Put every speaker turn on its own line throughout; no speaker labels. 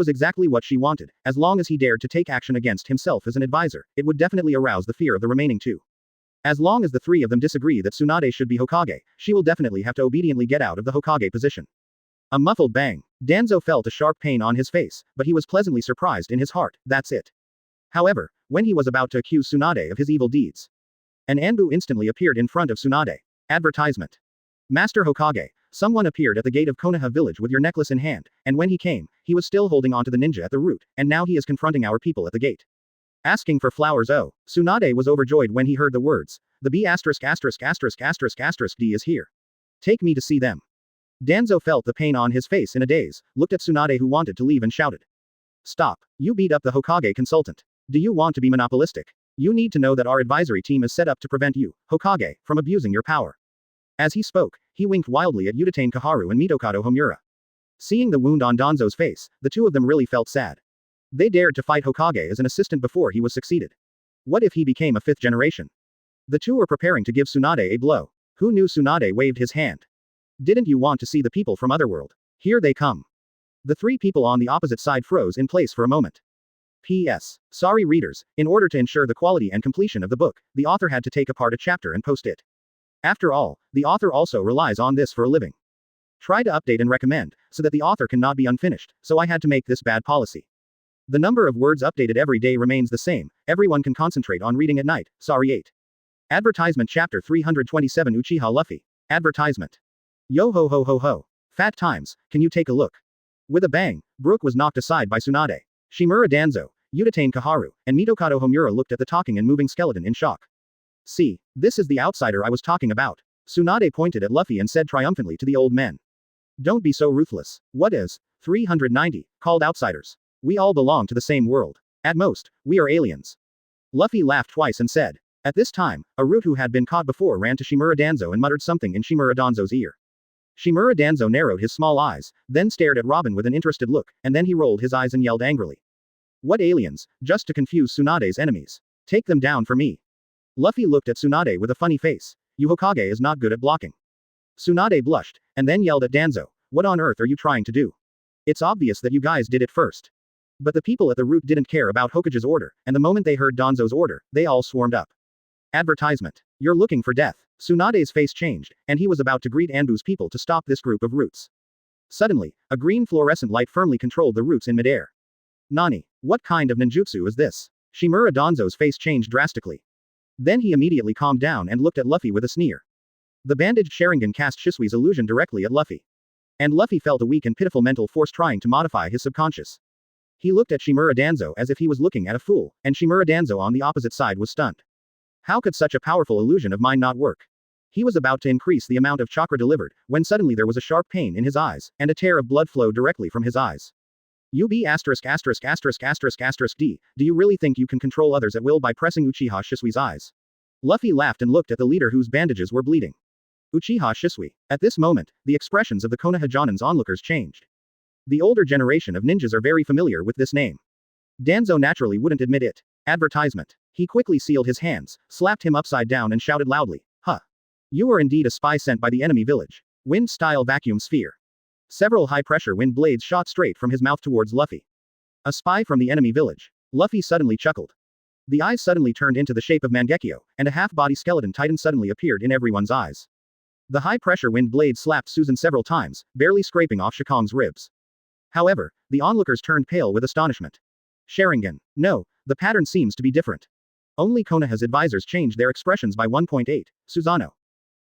was exactly what she wanted. As long as he dared to take action against himself as an advisor, it would definitely arouse the fear of the remaining two. As long as the three of them disagree that Tsunade should be Hokage, she will definitely have to obediently get out of the Hokage position. A muffled bang. Danzo felt a sharp pain on his face, but he was pleasantly surprised in his heart, that's it. However, when he was about to accuse Tsunade of his evil deeds, an Anbu instantly appeared in front of Tsunade. Advertisement. Master Hokage, someone appeared at the gate of Konoha village with your necklace in hand, and when he came, he was still holding onto the ninja at the root, and now he is confronting our people at the gate. Asking for flowers. Oh, Tsunade was overjoyed when he heard the words. The B************ D is here. Take me to see them. Danzo felt the pain on his face in a daze, looked at Tsunade who wanted to leave and shouted. Stop. You beat up the Hokage consultant. Do you want to be monopolistic? You need to know that our advisory team is set up to prevent you, Hokage, from abusing your power. As he spoke, he winked wildly at Utatane Kaharu and Mitokado Homura. Seeing the wound on Danzo's face, the two of them really felt sad. They dared to fight Hokage as an assistant before he was succeeded. What if he became a fifth generation? The two were preparing to give Tsunade a blow. Who knew? Tsunade waved his hand. Didn't you want to see the people from Otherworld? Here they come. The three people on the opposite side froze in place for a moment. P.S. Sorry readers, in order to ensure the quality and completion of the book, the author had to take apart a chapter and post it. After all, the author also relies on this for a living. Try to update and recommend, so that the author cannot be unfinished, so I had to make this bad policy. The number of words updated every day remains the same, everyone can concentrate on reading at night, sorry 8. Advertisement Chapter 327 Uchiha Luffy. Advertisement. Yo ho ho ho ho. Fat times, can you take a look? With a bang, Brook was knocked aside by Tsunade. Shimura Danzo, Utatane Kaharu, and Mitokado Homura looked at the talking and moving skeleton in shock. See, this is the outsider I was talking about. Tsunade pointed at Luffy and said triumphantly to the old men. Don't be so ruthless. What is 390 called outsiders? We all belong to the same world. At most, we are aliens. Luffy laughed twice and said. At this time, a root who had been caught before ran to Shimura Danzo and muttered something in Shimura Danzo's ear. Shimura Danzo narrowed his small eyes, then stared at Robin with an interested look, and then he rolled his eyes and yelled angrily. What aliens, just to confuse Tsunade's enemies. Take them down for me. Luffy looked at Tsunade with a funny face. You Hokage is not good at blocking. Tsunade blushed, and then yelled at Danzo. What on earth are you trying to do? It's obvious that you guys did it first. But the people at the root didn't care about Hokage's order, and the moment they heard Danzo's order, they all swarmed up. Advertisement. You're looking for death. Tsunade's face changed, and he was about to greet Anbu's people to stop this group of roots. Suddenly, a green fluorescent light firmly controlled the roots in midair. Nani? What kind of ninjutsu is this? Shimura Danzo's face changed drastically. Then he immediately calmed down and looked at Luffy with a sneer. The bandaged Sharingan cast Shisui's illusion directly at Luffy. And Luffy felt a weak and pitiful mental force trying to modify his subconscious. He looked at Shimura Danzo as if he was looking at a fool, and Shimura Danzo on the opposite side was stunned. How could such a powerful illusion of mine not work? He was about to increase the amount of chakra delivered, when suddenly there was a sharp pain in his eyes, and a tear of blood flowed directly from his eyes. UB***********D. Do you really think you can control others at will by pressing Uchiha Shisui's eyes? Luffy laughed and looked at the leader whose bandages were bleeding. Uchiha Shisui. At this moment, the expressions of the Konoha Jonin's onlookers changed. The older generation of ninjas are very familiar with this name. Danzo naturally wouldn't admit it. Advertisement. He quickly sealed his hands, slapped him upside down and shouted loudly, "Huh. You are indeed a spy sent by the enemy village. Wind-style vacuum sphere." Several high-pressure wind blades shot straight from his mouth towards Luffy. A spy from the enemy village. Luffy suddenly chuckled. The eyes suddenly turned into the shape of Mangekyo, and a half-body skeleton titan suddenly appeared in everyone's eyes. The high-pressure wind blade slapped Susan several times, barely scraping off Shikong's ribs. However, the onlookers turned pale with astonishment. Sharingan. No, the pattern seems to be different. Only Konoha's advisors changed their expressions by 1.8, Susanoo.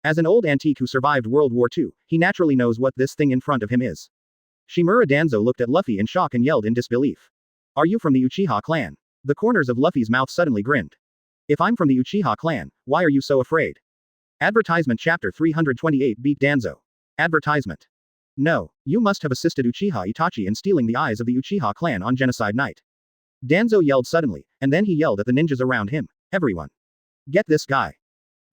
As an old antique who survived World War II, he naturally knows what this thing in front of him is. Shimura Danzo looked at Luffy in shock and yelled in disbelief. Are you from the Uchiha clan? The corners of Luffy's mouth suddenly grinned. If I'm from the Uchiha clan, why are you so afraid? Advertisement Chapter 328 Beat Danzo. Advertisement. No, you must have assisted Uchiha Itachi in stealing the eyes of the Uchiha clan on genocide night. Danzo yelled suddenly, and then he yelled at the ninjas around him. Everyone. Get this guy.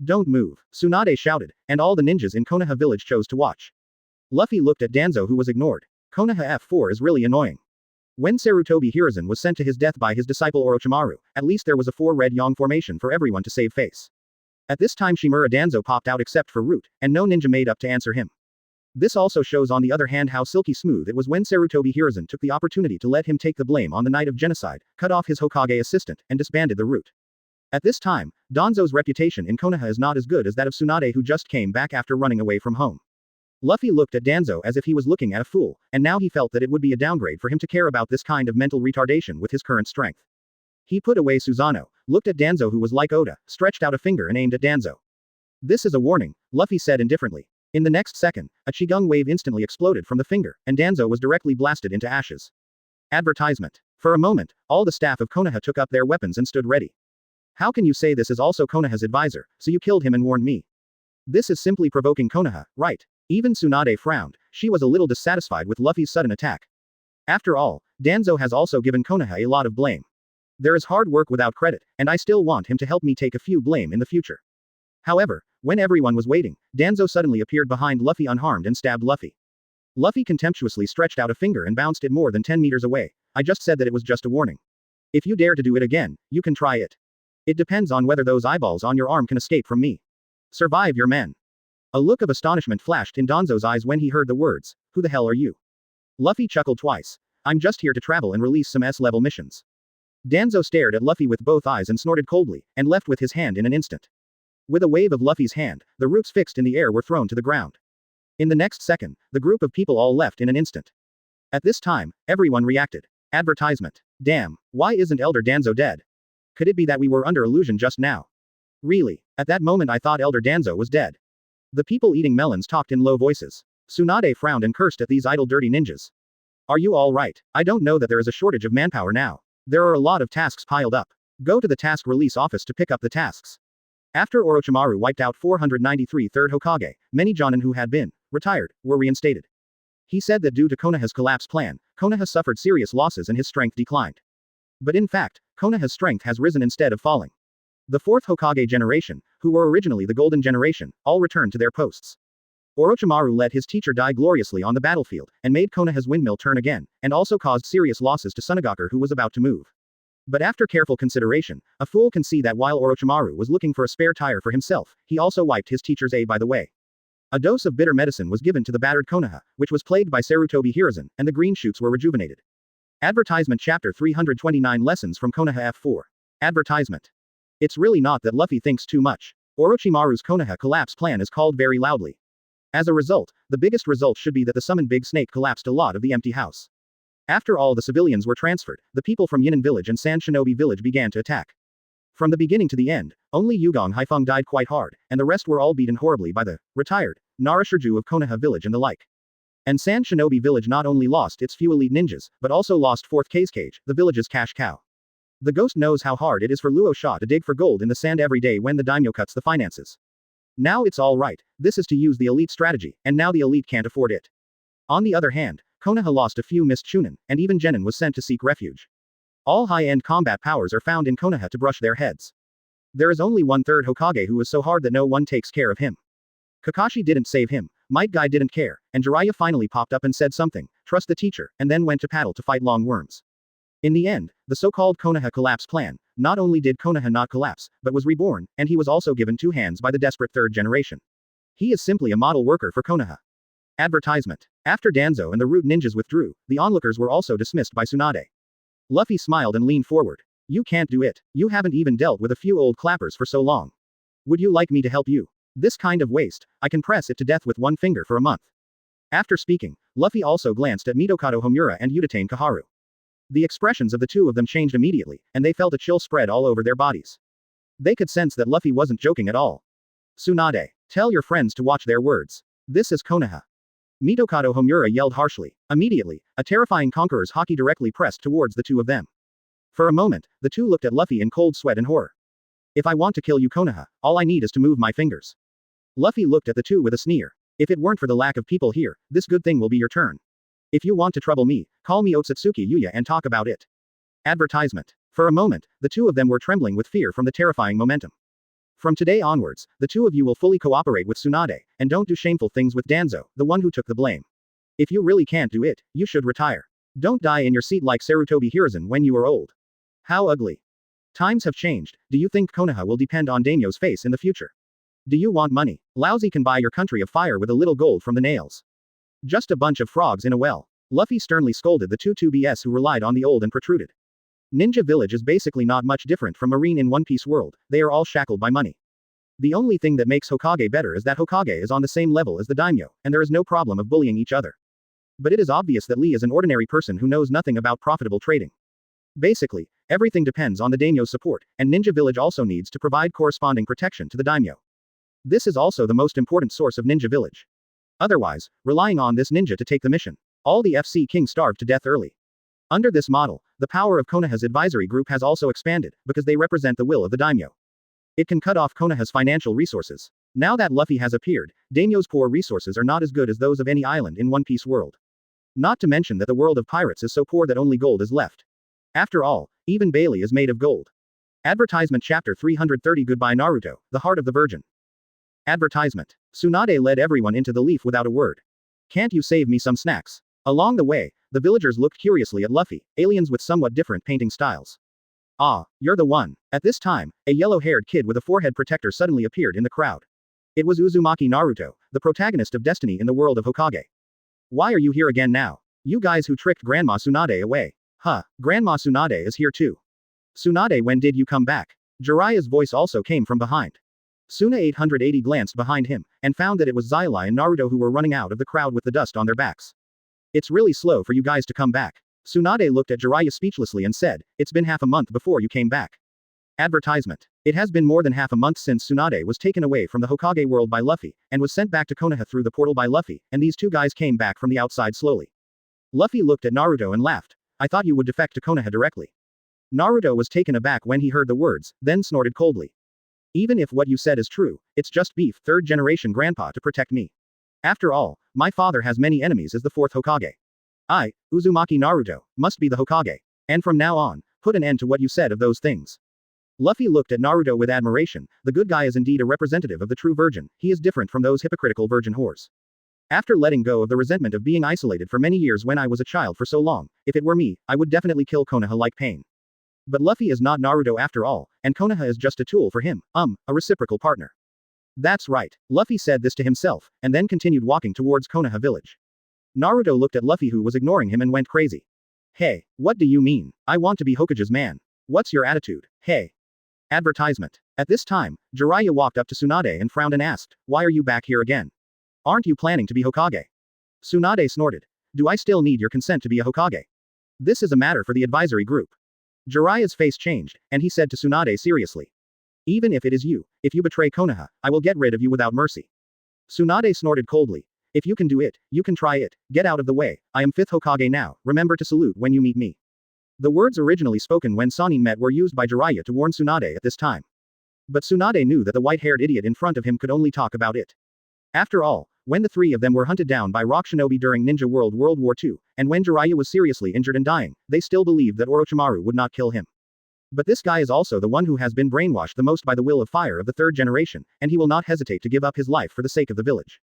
Don't move, Tsunade shouted, and all the ninjas in Konoha village chose to watch. Luffy looked at Danzo who was ignored. Konoha F4 is really annoying. When Sarutobi Hiruzen was sent to his death by his disciple Orochimaru, at least there was a 4-red yang formation for everyone to save face. At this time Shimura Danzo popped out except for Root, and no ninja made up to answer him. This also shows on the other hand how silky smooth it was when Sarutobi Hiruzen took the opportunity to let him take the blame on the night of genocide, cut off his Hokage assistant, and disbanded the Root. At this time, Danzo's reputation in Konoha is not as good as that of Tsunade who just came back after running away from home. Luffy looked at Danzo as if he was looking at a fool, and now he felt that it would be a downgrade for him to care about this kind of mental retardation with his current strength. He put away Susanoo, looked at Danzo who was like Oda, stretched out a finger and aimed at Danzo. This is a warning, Luffy said indifferently. In the next second, a Qigong wave instantly exploded from the finger, and Danzo was directly blasted into ashes. Advertisement. For a moment, all the staff of Konoha took up their weapons and stood ready. How can you say this is also Konoha's advisor, so you killed him and warned me? This is simply provoking Konoha, right? Even Tsunade frowned, she was a little dissatisfied with Luffy's sudden attack. After all, Danzo has also given Konoha a lot of blame. There is hard work without credit, and I still want him to help me take a few blame in the future. However, when everyone was waiting, Danzo suddenly appeared behind Luffy unharmed and stabbed Luffy. Luffy contemptuously stretched out a finger and bounced it more than 10 meters away. I just said that it was just a warning. If you dare to do it again, you can try it. It depends on whether those eyeballs on your arm can escape from me. Survive your men. A look of astonishment flashed in Danzo's eyes when he heard the words, who the hell are you? Luffy chuckled twice. I'm just here to travel and release some S-level missions. Danzo stared at Luffy with both eyes and snorted coldly, and left with his hand in an instant. With a wave of Luffy's hand, the roots fixed in the air were thrown to the ground. In the next second, the group of people all left in an instant. At this time, everyone reacted. Advertisement. Damn, why isn't Elder Danzo dead? Could it be that we were under illusion just now? Really, at that moment I thought Elder Danzo was dead. The people eating melons talked in low voices. Tsunade frowned and cursed at these idle dirty ninjas. Are you all right? I don't know that there is a shortage of manpower now. There are a lot of tasks piled up. Go to the task release office to pick up the tasks. After Orochimaru wiped out 493 third Hokage, many Jonin who had been retired were reinstated. He said that due to Konoha's collapse plan, Konoha suffered serious losses and his strength declined. But in fact, Konoha's strength has risen instead of falling. The fourth Hokage generation, who were originally the Golden Generation, all returned to their posts. Orochimaru let his teacher die gloriously on the battlefield, and made Konoha's windmill turn again, and also caused serious losses to Tsunagaku who was about to move. But after careful consideration, a fool can see that while Orochimaru was looking for a spare tire for himself, he also wiped his teacher's A by the way. A dose of bitter medicine was given to the battered Konoha, which was plagued by Sarutobi Hiruzen, and the green shoots were rejuvenated. Advertisement Chapter 329 Lessons from Konoha F4. Advertisement. It's really not that Luffy thinks too much. Orochimaru's Konoha collapse plan is called very loudly. As a result, the biggest result should be that the summoned Big Snake collapsed a lot of the empty house. After all the civilians were transferred, the people from Yinin village and Sand Shinobi village began to attack. From the beginning to the end, only Yugong Haifeng died quite hard, and the rest were all beaten horribly by the retired Nara Shirju of Konoha village and the like. And Sand Shinobi village not only lost its few elite ninjas, but also lost 4th Kazekage, the village's cash cow. The ghost knows how hard it is for Luo Sha to dig for gold in the sand every day when the daimyo cuts the finances. Now it's all right, this is to use the elite strategy, and now the elite can't afford it. On the other hand, Konoha lost a few missed Chunin, and even Genin was sent to seek refuge. All high-end combat powers are found in Konoha to brush their heads. There is only one-third Hokage who is so hard that no one takes care of him. Kakashi didn't save him, Might Guy didn't care, and Jiraiya finally popped up and said something, trust the teacher, and then went to paddle to fight long worms. In the end, the so-called Konoha collapse plan, not only did Konoha not collapse, but was reborn, and he was also given 2 hands by the desperate third generation. He is simply a model worker for Konoha. Advertisement. After Danzo and the Root Ninjas withdrew, the onlookers were also dismissed by Tsunade. Luffy smiled and leaned forward. You can't do it. You haven't even dealt with a few old clappers for so long. Would you like me to help you? This kind of waste, I can press it to death with one finger for a month. After speaking, Luffy also glanced at Mitokado Homura and Utatane Kaharu. The expressions of the two of them changed immediately, and they felt a chill spread all over their bodies. They could sense that Luffy wasn't joking at all. Tsunade, tell your friends to watch their words. This is Konoha. Mitokado Homura yelled harshly. Immediately, a terrifying conqueror's haki directly pressed towards the two of them. For a moment, the two looked at Luffy in cold sweat and horror. If I want to kill you Konoha, all I need is to move my fingers. Luffy looked at the two with a sneer. If it weren't for the lack of people here, this good thing will be your turn. If you want to trouble me, call me Otsutsuki Yuya and talk about it. Advertisement. For a moment, the two of them were trembling with fear from the terrifying momentum. From today onwards, the two of you will fully cooperate with Tsunade, and don't do shameful things with Danzo, the one who took the blame. If you really can't do it, you should retire. Don't die in your seat like Sarutobi Hiruzen when you are old. How ugly. Times have changed, do you think Konoha will depend on daimyo's face in the future? Do you want money? Lousy can buy your country of fire with a little gold from the nails. Just a bunch of frogs in a well. Luffy sternly scolded the two 2BS who relied on the old and protruded. Ninja Village is basically not much different from Marine in One Piece world, they are all shackled by money. The only thing that makes Hokage better is that Hokage is on the same level as the daimyo, and there is no problem of bullying each other. But it is obvious that Lee is an ordinary person who knows nothing about profitable trading. Basically, everything depends on the daimyo's support, and Ninja Village also needs to provide corresponding protection to the daimyo. This is also the most important source of Ninja Village. Otherwise, relying on this ninja to take the mission, all the FC King starved to death early. Under this model, the power of Konoha's advisory group has also expanded, because they represent the will of the daimyo. It can cut off Konoha's financial resources. Now that Luffy has appeared, daimyo's poor resources are not as good as those of any island in One Piece world. Not to mention that the world of pirates is so poor that only gold is left. After all, even Bailey is made of gold. Advertisement Chapter 330 Goodbye Naruto, the Heart of the Virgin. Advertisement. Tsunade led everyone into the leaf without a word. Can't you save me some snacks? Along the way, the villagers looked curiously at Luffy, aliens with somewhat different painting styles. Ah, you're the one. At this time, a yellow-haired kid with a forehead protector suddenly appeared in the crowd. It was Uzumaki Naruto, the protagonist of Destiny in the world of Hokage. Why are you here again now? You guys who tricked Grandma Tsunade away. Huh, Grandma Tsunade is here too. Tsunade, when did you come back? Jiraiya's voice also came from behind. Suna 880 glanced behind him, and found that it was Xyli and Naruto who were running out of the crowd with the dust on their backs. It's really slow for you guys to come back. Tsunade looked at Jiraiya speechlessly and said, it's been half a month before you came back. Advertisement. It has been more than half a month since Tsunade was taken away from the Hokage world by Luffy, and was sent back to Konoha through the portal by Luffy, and these two guys came back from the outside slowly. Luffy looked at Naruto and laughed. I thought you would defect to Konoha directly. Naruto was taken aback when he heard the words, then snorted coldly. Even if what you said is true, it's just beef, third generation grandpa to protect me. After all, my father has many enemies as the fourth Hokage. I, Uzumaki Naruto, must be the Hokage. And from now on, put an end to what you said of those things. Luffy looked at Naruto with admiration. The good guy is indeed a representative of the true virgin, he is different from those hypocritical virgin whores. After letting go of the resentment of being isolated for many years when I was a child for so long, if it were me, I would definitely kill Konoha like pain. But Luffy is not Naruto after all, and Konoha is just a tool for him, a reciprocal partner. That's right. Luffy said this to himself, and then continued walking towards Konoha village. Naruto looked at Luffy who was ignoring him and went crazy. Hey, what do you mean? I want to be Hokage's man. What's your attitude? Hey. Advertisement. At this time, Jiraiya walked up to Tsunade and frowned and asked, why are you back here again? Aren't you planning to be Hokage? Tsunade snorted. Do I still need your consent to be a Hokage? This is a matter for the advisory group. Jiraiya's face changed, and he said to Tsunade seriously. Even if it is you, if you betray Konoha, I will get rid of you without mercy. Tsunade snorted coldly. If you can do it, you can try it, get out of the way, I am 5th Hokage now, remember to salute when you meet me. The words originally spoken when Sannin met were used by Jiraiya to warn Tsunade at this time. But Tsunade knew that the white-haired idiot in front of him could only talk about it. After all, when the three of them were hunted down by rock shinobi during Ninja World War II, and when Jiraiya was seriously injured and dying, they still believed that Orochimaru would not kill him. But this guy is also the one who has been brainwashed the most by the will of fire of the third generation, and he will not hesitate to give up his life for the sake of the village.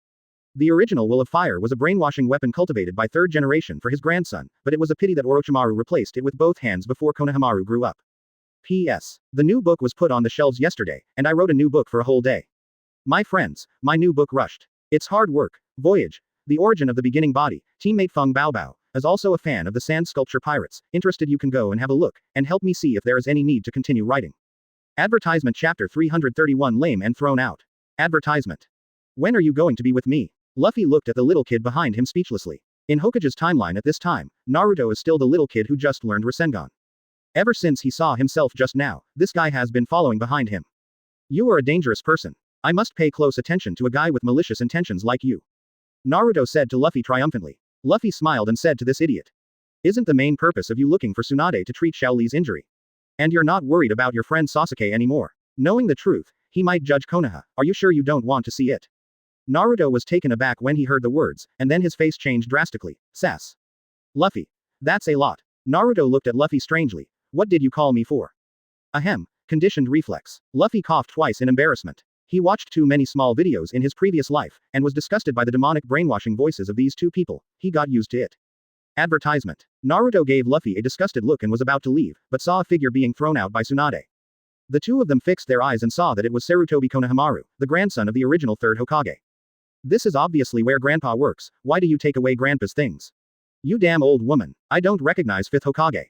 The original will of fire was a brainwashing weapon cultivated by third generation for his grandson, but it was a pity that Orochimaru replaced it with both hands before Konohamaru grew up. P.S. The new book was put on the shelves yesterday, and I wrote a new book for a whole day. My friends, my new book rushed. It's hard work. Voyage. The origin of the beginning body. Teammate Feng Baobao is also a fan of the sand sculpture pirates. Interested? You can go and have a look, and help me see if there is any need to continue writing. Advertisement Chapter 331 Lame and Thrown Out. Advertisement. When are you going to be with me? Luffy looked at the little kid behind him speechlessly. In Hokage's timeline at this time, Naruto is still the little kid who just learned Rasengan. Ever since he saw himself just now, this guy has been following behind him. You are a dangerous person. I must pay close attention to a guy with malicious intentions like you. Naruto said to Luffy triumphantly. Luffy smiled and said to this idiot. Isn't the main purpose of you looking for Tsunade to treat Xiao Li's injury? And you're not worried about your friend Sasuke anymore. Knowing the truth, he might judge Konoha. Are you sure you don't want to see it? Naruto was taken aback when he heard the words, and then his face changed drastically. Sass. Luffy. That's a lot. Naruto looked at Luffy strangely. What did you call me for? Ahem. Conditioned reflex. Luffy coughed twice in embarrassment. He watched too many small videos in his previous life, and was disgusted by the demonic brainwashing voices of these two people. He got used to it. Advertisement. Naruto gave Luffy a disgusted look and was about to leave, but saw a figure being thrown out by Tsunade. The two of them fixed their eyes and saw that it was Sarutobi Konohamaru, the grandson of the original third Hokage. This is obviously where Grandpa works. Why do you take away Grandpa's things? You damn old woman. I don't recognize fifth Hokage.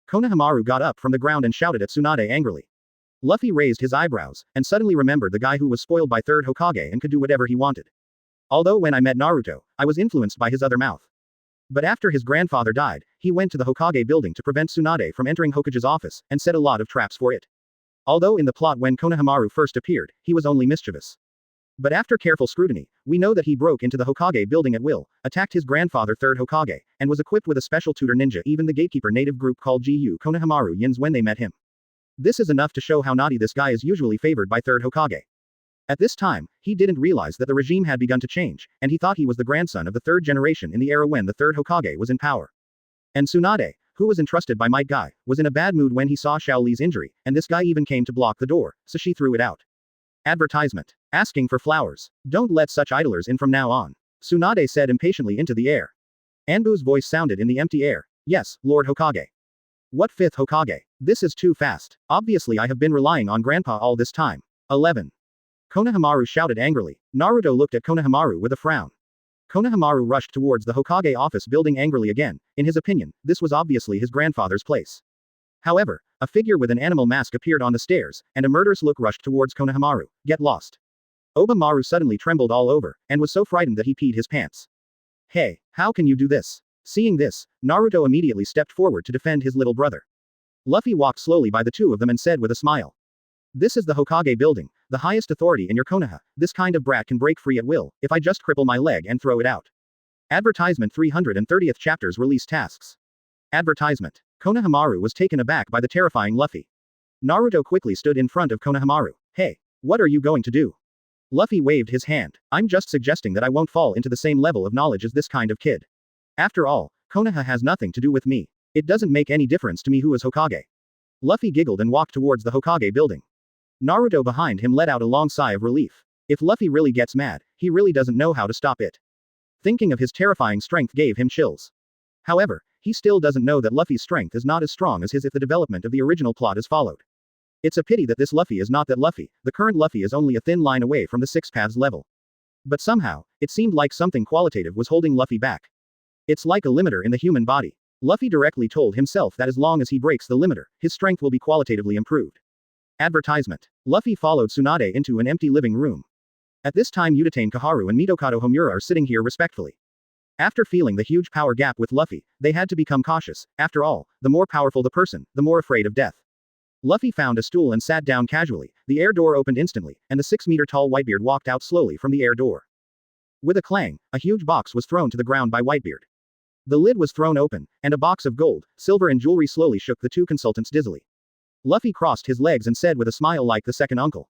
Konohamaru got up from the ground and shouted at Tsunade angrily. Luffy raised his eyebrows, and suddenly remembered the guy who was spoiled by third Hokage and could do whatever he wanted. Although when I met Naruto, I was influenced by his other mouth. But after his grandfather died, he went to the Hokage building to prevent Tsunade from entering Hokage's office, and set a lot of traps for it. Although in the plot when Konohamaru first appeared, he was only mischievous. But after careful scrutiny, we know that he broke into the Hokage building at will, attacked his grandfather third Hokage, and was equipped with a special tutor ninja. Even the gatekeeper native group called Gu Konohamaru Yins when they met him. This is enough to show how naughty this guy is usually favored by third Hokage. At this time, he didn't realize that the regime had begun to change, and he thought he was the grandson of the third generation in the era when the third Hokage was in power. And Tsunade, who was entrusted by Might Guy, was in a bad mood when he saw Xiao Li's injury, and this guy even came to block the door, so she threw it out. Advertisement. Asking for flowers. Don't let such idlers in from now on. Tsunade said impatiently into the air. Anbu's voice sounded in the empty air. Yes, Lord Hokage. What fifth Hokage? This is too fast. Obviously I have been relying on Grandpa all this time. 11. Konohamaru shouted angrily. Naruto looked at Konohamaru with a frown. Konohamaru rushed towards the Hokage office building angrily again. In his opinion, this was obviously his grandfather's place. However, a figure with an animal mask appeared on the stairs, and a murderous look rushed towards Konohamaru. Get lost. Obamaru suddenly trembled all over, and was so frightened that he peed his pants. Hey, how can you do this? Seeing this, Naruto immediately stepped forward to defend his little brother. Luffy walked slowly by the two of them and said with a smile. This is the Hokage building, the highest authority in your Konoha. This kind of brat can break free at will, if I just cripple my leg and throw it out. Advertisement 330th Chapters Release Tasks. Advertisement. Konohamaru was taken aback by the terrifying Luffy. Naruto quickly stood in front of Konohamaru. Hey, what are you going to do? Luffy waved his hand. I'm just suggesting that I won't fall into the same level of knowledge as this kind of kid. After all, Konoha has nothing to do with me. It doesn't make any difference to me who is Hokage. Luffy giggled and walked towards the Hokage building. Naruto behind him let out a long sigh of relief. If Luffy really gets mad, he really doesn't know how to stop it. Thinking of his terrifying strength gave him chills. However, he still doesn't know that Luffy's strength is not as strong as his if the development of the original plot is followed. It's a pity that this Luffy is not that Luffy. The current Luffy is only a thin line away from the Six Paths level. But somehow, it seemed like something qualitative was holding Luffy back. It's like a limiter in the human body. Luffy directly told himself that as long as he breaks the limiter, his strength will be qualitatively improved. Advertisement. Luffy followed Tsunade into an empty living room. At this time Utatane Kaharu and Mitokado Homura are sitting here respectfully. After feeling the huge power gap with Luffy, they had to become cautious. After all, the more powerful the person, the more afraid of death. Luffy found a stool and sat down casually. The air door opened instantly, and the 6-meter-tall Whitebeard walked out slowly from the air door. With a clang, a huge box was thrown to the ground by Whitebeard. The lid was thrown open, and a box of gold, silver and jewelry slowly shook the two consultants dizzily. Luffy crossed his legs and said with a smile like the second uncle.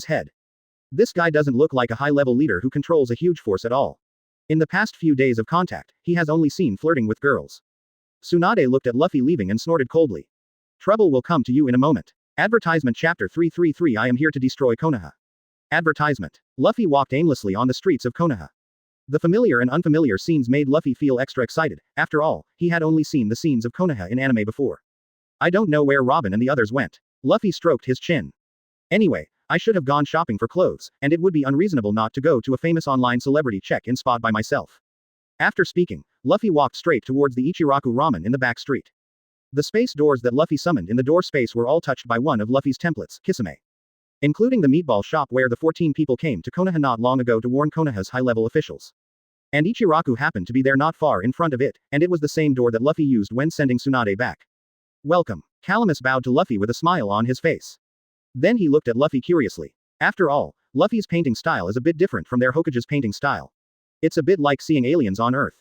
his head. This guy doesn't look like a high-level leader who controls a huge force at all. In the past few days of contact, he has only seen flirting with girls. Tsunade looked at Luffy leaving and snorted coldly. Trouble will come to you in a moment. Advertisement Chapter 333 I am here to destroy Konoha. Advertisement. Luffy walked aimlessly on the streets of Konoha. The familiar and unfamiliar scenes made Luffy feel extra excited. After all, he had only seen the scenes of Konoha in anime before. I don't know where Robin and the others went. Luffy stroked his chin. Anyway, I should have gone shopping for clothes, and it would be unreasonable not to go to a famous online celebrity check-in spot by myself. After speaking, Luffy walked straight towards the Ichiraku Ramen in the back street. The space doors that Luffy summoned in the door space were all touched by one of Luffy's templates, Kisame. Including the meatball shop where the 14 people came to Konoha not long ago to warn Konoha's high-level officials. And Ichiraku happened to be there not far in front of it, and it was the same door that Luffy used when sending Tsunade back. Welcome. Calamus bowed to Luffy with a smile on his face. Then he looked at Luffy curiously. After all, Luffy's painting style is a bit different from their Hokage's painting style. It's a bit like seeing aliens on Earth.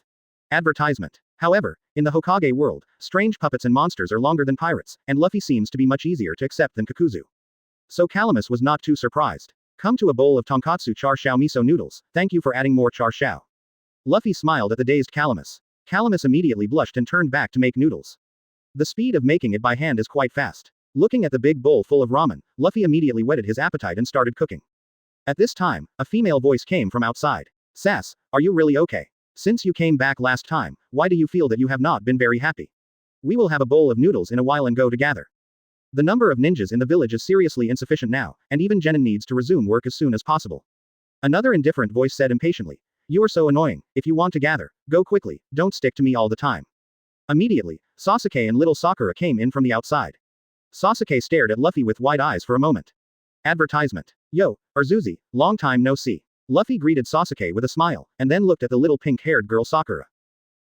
Advertisement. However, in the Hokage world, strange puppets and monsters are longer than pirates, and Luffy seems to be much easier to accept than Kakuzu. So Calamus was not too surprised. Come to a bowl of tonkatsu char shao miso noodles, thank you for adding more char shao. Luffy smiled at the dazed Calamus. Calamus immediately blushed and turned back to make noodles. The speed of making it by hand is quite fast. Looking at the big bowl full of ramen, Luffy immediately whetted his appetite and started cooking. At this time, a female voice came from outside. Sass, are you really okay? Since you came back last time, why do you feel that you have not been very happy? We will have a bowl of noodles in a while and go to gather. The number of ninjas in the village is seriously insufficient now, and even Genin needs to resume work as soon as possible. Another indifferent voice said impatiently. You are so annoying, if you want to gather, go quickly, don't stick to me all the time. Immediately, Sasuke and little Sakura came in from the outside. Sasuke stared at Luffy with wide eyes for a moment. Advertisement. Yo, Urzuzi, long time no see. Luffy greeted Sasuke with a smile, and then looked at the little pink-haired girl Sakura.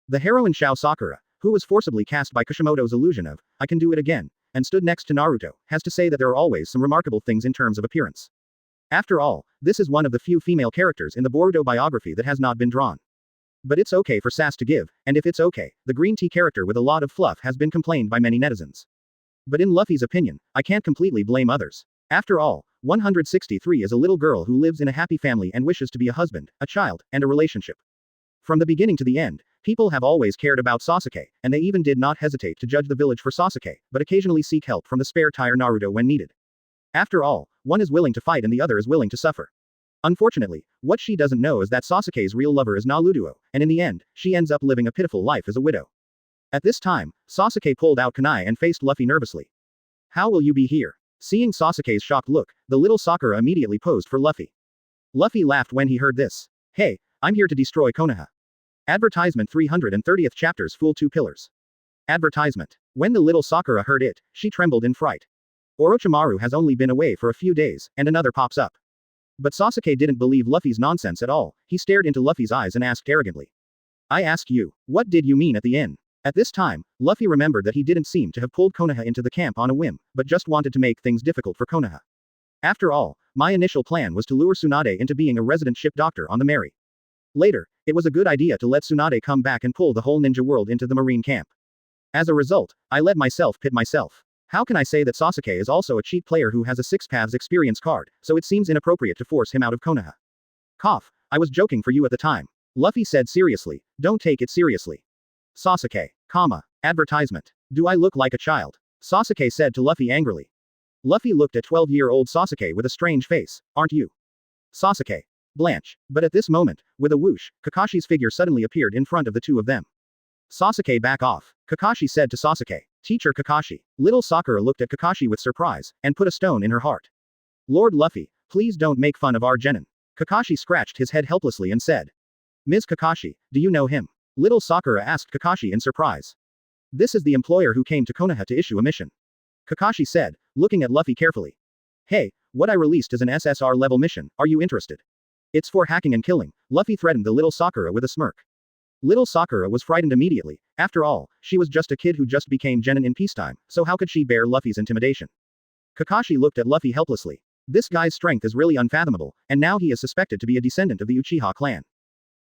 The heroine Shao Sakura, who was forcibly cast by Kishimoto's illusion of, I can do it again, and stood next to Naruto, has to say that there are always some remarkable things in terms of appearance. After all, this is one of the few female characters in the Boruto biography that has not been drawn. But it's okay for Sass to give, and if it's okay, the green tea character with a lot of fluff has been complained by many netizens. But in Luffy's opinion, I can't completely blame others. After all, 163 is a little girl who lives in a happy family and wishes to be a husband, a child, and a relationship. From the beginning to the end, people have always cared about Sasuke, and they even did not hesitate to judge the village for Sasuke, but occasionally seek help from the spare tire Naruto when needed. After all, one is willing to fight and the other is willing to suffer. Unfortunately, what she doesn't know is that Sasuke's real lover is Naruto, and in the end, she ends up living a pitiful life as a widow. At this time, Sasuke pulled out kunai and faced Luffy nervously. How will you be here? Seeing Sasuke's shocked look, the little Sakura immediately posed for Luffy. Luffy laughed when he heard this. Hey, I'm here to destroy Konoha. Advertisement 330th chapters Fool 2 Pillars. Advertisement. When the little Sakura heard it, she trembled in fright. Orochimaru has only been away for a few days, and another pops up. But Sasuke didn't believe Luffy's nonsense at all. He stared into Luffy's eyes and asked arrogantly. I ask you, what did you mean at the inn? At this time, Luffy remembered that he didn't seem to have pulled Konoha into the camp on a whim, but just wanted to make things difficult for Konoha. After all, my initial plan was to lure Tsunade into being a resident ship doctor on the Mary. Later, it was a good idea to let Tsunade come back and pull the whole ninja world into the marine camp. As a result, I let myself pit myself. How can I say that Sasuke is also a cheat player who has a 6 paths experience card, so it seems inappropriate to force him out of Konoha. Cough, I was joking for you at the time. Luffy said seriously, don't take it seriously. Sasuke, advertisement. Do I look like a child? Sasuke said to Luffy angrily. Luffy looked at 12-year-old Sasuke with a strange face, aren't you? Sasuke. Blanche. But at this moment, with a whoosh, Kakashi's figure suddenly appeared in front of the two of them. Sasuke, back off. Kakashi said to Sasuke. Teacher Kakashi. Little Sakura looked at Kakashi with surprise, and put a stone in her heart. Lord Luffy, please don't make fun of our genin. Kakashi scratched his head helplessly and said. Ms. Kakashi, do you know him? Little Sakura asked Kakashi in surprise. This is the employer who came to Konoha to issue a mission. Kakashi said, looking at Luffy carefully. Hey, what I released is an SSR-level mission, are you interested? It's for hacking and killing, Luffy threatened the little Sakura with a smirk. Little Sakura was frightened immediately. After all, she was just a kid who just became genin in peacetime, so how could she bear Luffy's intimidation? Kakashi looked at Luffy helplessly. This guy's strength is really unfathomable, and now he is suspected to be a descendant of the Uchiha clan.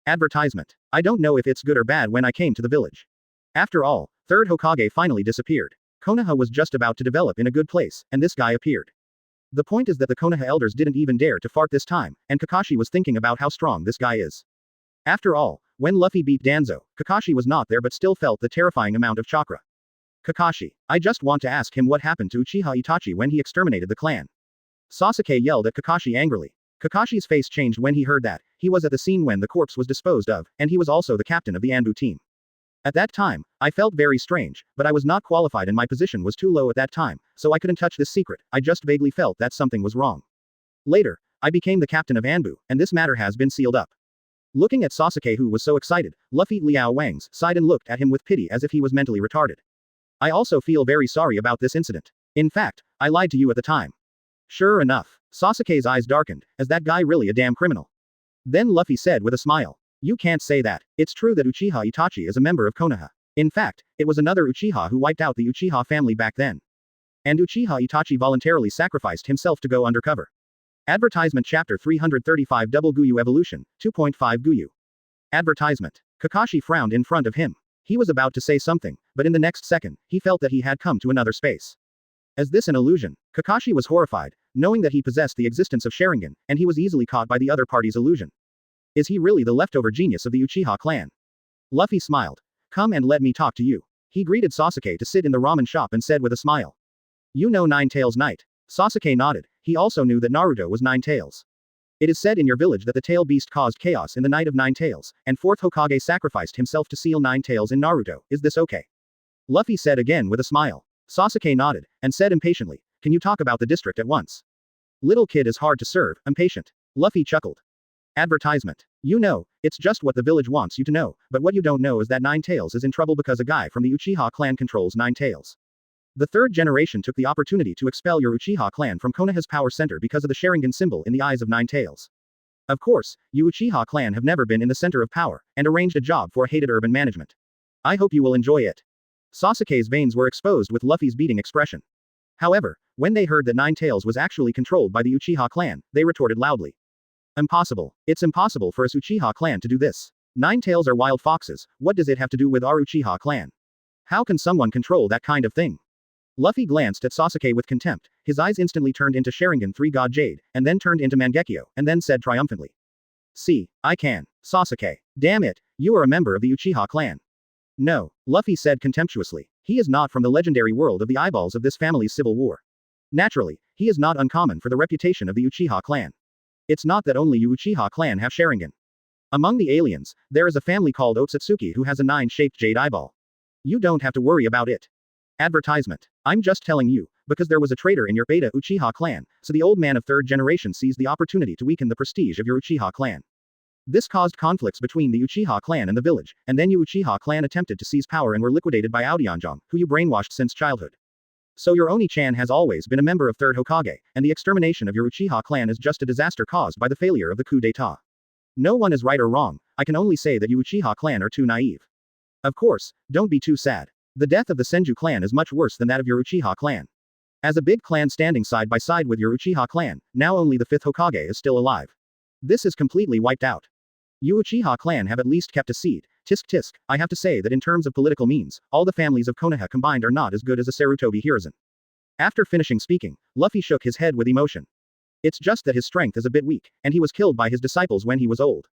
Advertisement. I don't know if it's good or bad when I came to the village. After all, third Hokage finally disappeared. Konoha was just about to develop in a good place, and this guy appeared. The point is that the Konoha elders didn't even dare to fart this time, and Kakashi was thinking about how strong this guy is. After all, when Luffy beat Danzo, Kakashi was not there but still felt the terrifying amount of chakra. Kakashi. I just want to ask him what happened to Uchiha Itachi when he exterminated the clan. Sasuke yelled at Kakashi angrily. Kakashi's face changed when he heard that. He was at the scene when the corpse was disposed of, and he was also the captain of the Anbu team. At that time, I felt very strange, but I was not qualified and my position was too low at that time, so I couldn't touch this secret. I just vaguely felt that something was wrong. Later, I became the captain of Anbu, and this matter has been sealed up. Looking at Sasuke, who was so excited, Luffy Liao Wangs sighed and looked at him with pity as if he was mentally retarded. I also feel very sorry about this incident. In fact, I lied to you at the time. Sure enough, Sasuke's eyes darkened, is that guy really a damn criminal? Then Luffy said with a smile. You can't say that. It's true that Uchiha Itachi is a member of Konoha. In fact, it was another Uchiha who wiped out the Uchiha family back then. And Uchiha Itachi voluntarily sacrificed himself to go undercover. Advertisement Chapter 335 Double Guyu Evolution, 2.5 Guyu. Advertisement. Kakashi frowned in front of him. He was about to say something, but in the next second, he felt that he had come to another space. Is this an illusion? Kakashi was horrified, knowing that he possessed the existence of Sharingan, and he was easily caught by the other party's illusion. Is he really the leftover genius of the Uchiha clan? Luffy smiled. Come and let me talk to you. He greeted Sasuke to sit in the ramen shop and said with a smile. You know Nine Tails Knight. Sasuke nodded. He also knew that Naruto was Nine Tails. It is said in your village that the tail beast caused chaos in the Night of Nine Tails, and fourth Hokage sacrificed himself to seal Nine Tails in Naruto. Is this okay? Luffy said again with a smile. Sasuke nodded, and said impatiently, can you talk about the district at once? Little kid is hard to serve, impatient. Luffy chuckled. Advertisement. You know, it's just what the village wants you to know, but what you don't know is that Nine Tails is in trouble because a guy from the Uchiha clan controls Nine Tails. The third generation took the opportunity to expel your Uchiha clan from Konoha's power center because of the Sharingan symbol in the eyes of Nine Tails. Of course, you Uchiha clan have never been in the center of power, and arranged a job for hated urban management. I hope you will enjoy it. Sasuke's veins were exposed with Luffy's beating expression. However, when they heard that Nine Tails was actually controlled by the Uchiha clan, they retorted loudly. Impossible. It's impossible for us Uchiha clan to do this. Nine Tails are wild foxes, what does it have to do with our Uchiha clan? How can someone control that kind of thing? Luffy glanced at Sasuke with contempt, his eyes instantly turned into Sharingan 3 God Jade, and then turned into Mangekyo, and then said triumphantly. See, I can. Sasuke. Damn it, you are a member of the Uchiha clan. No, Luffy said contemptuously, he is not from the legendary world of the eyeballs of this family's civil war. Naturally, he is not uncommon for the reputation of the Uchiha clan. It's not that only you Uchiha clan have Sharingan. Among the aliens, there is a family called Otsutsuki who has a 9-shaped jade eyeball. You don't have to worry about it. Advertisement. I'm just telling you, because there was a traitor in your beta Uchiha clan, so the old man of third generation seized the opportunity to weaken the prestige of your Uchiha clan. This caused conflicts between the Uchiha clan and the village, and then you Uchiha clan attempted to seize power and were liquidated by Aodyanjong, who you brainwashed since childhood. So your Oni-chan has always been a member of third Hokage, and the extermination of your Uchiha clan is just a disaster caused by the failure of the coup d'etat. No one is right or wrong, I can only say that you Uchiha clan are too naive. Of course, don't be too sad. The death of the Senju clan is much worse than that of your Uchiha clan. As a big clan standing side by side with your Uchiha clan, now only the 5th Hokage is still alive. This is completely wiped out. You Uchiha clan have at least kept a seed. Tisk tisk, I have to say that in terms of political means, all the families of Konoha combined are not as good as a Sarutobi Hiruzen. After finishing speaking, Luffy shook his head with emotion. It's just that his strength is a bit weak, and he was killed by his disciples when he was old.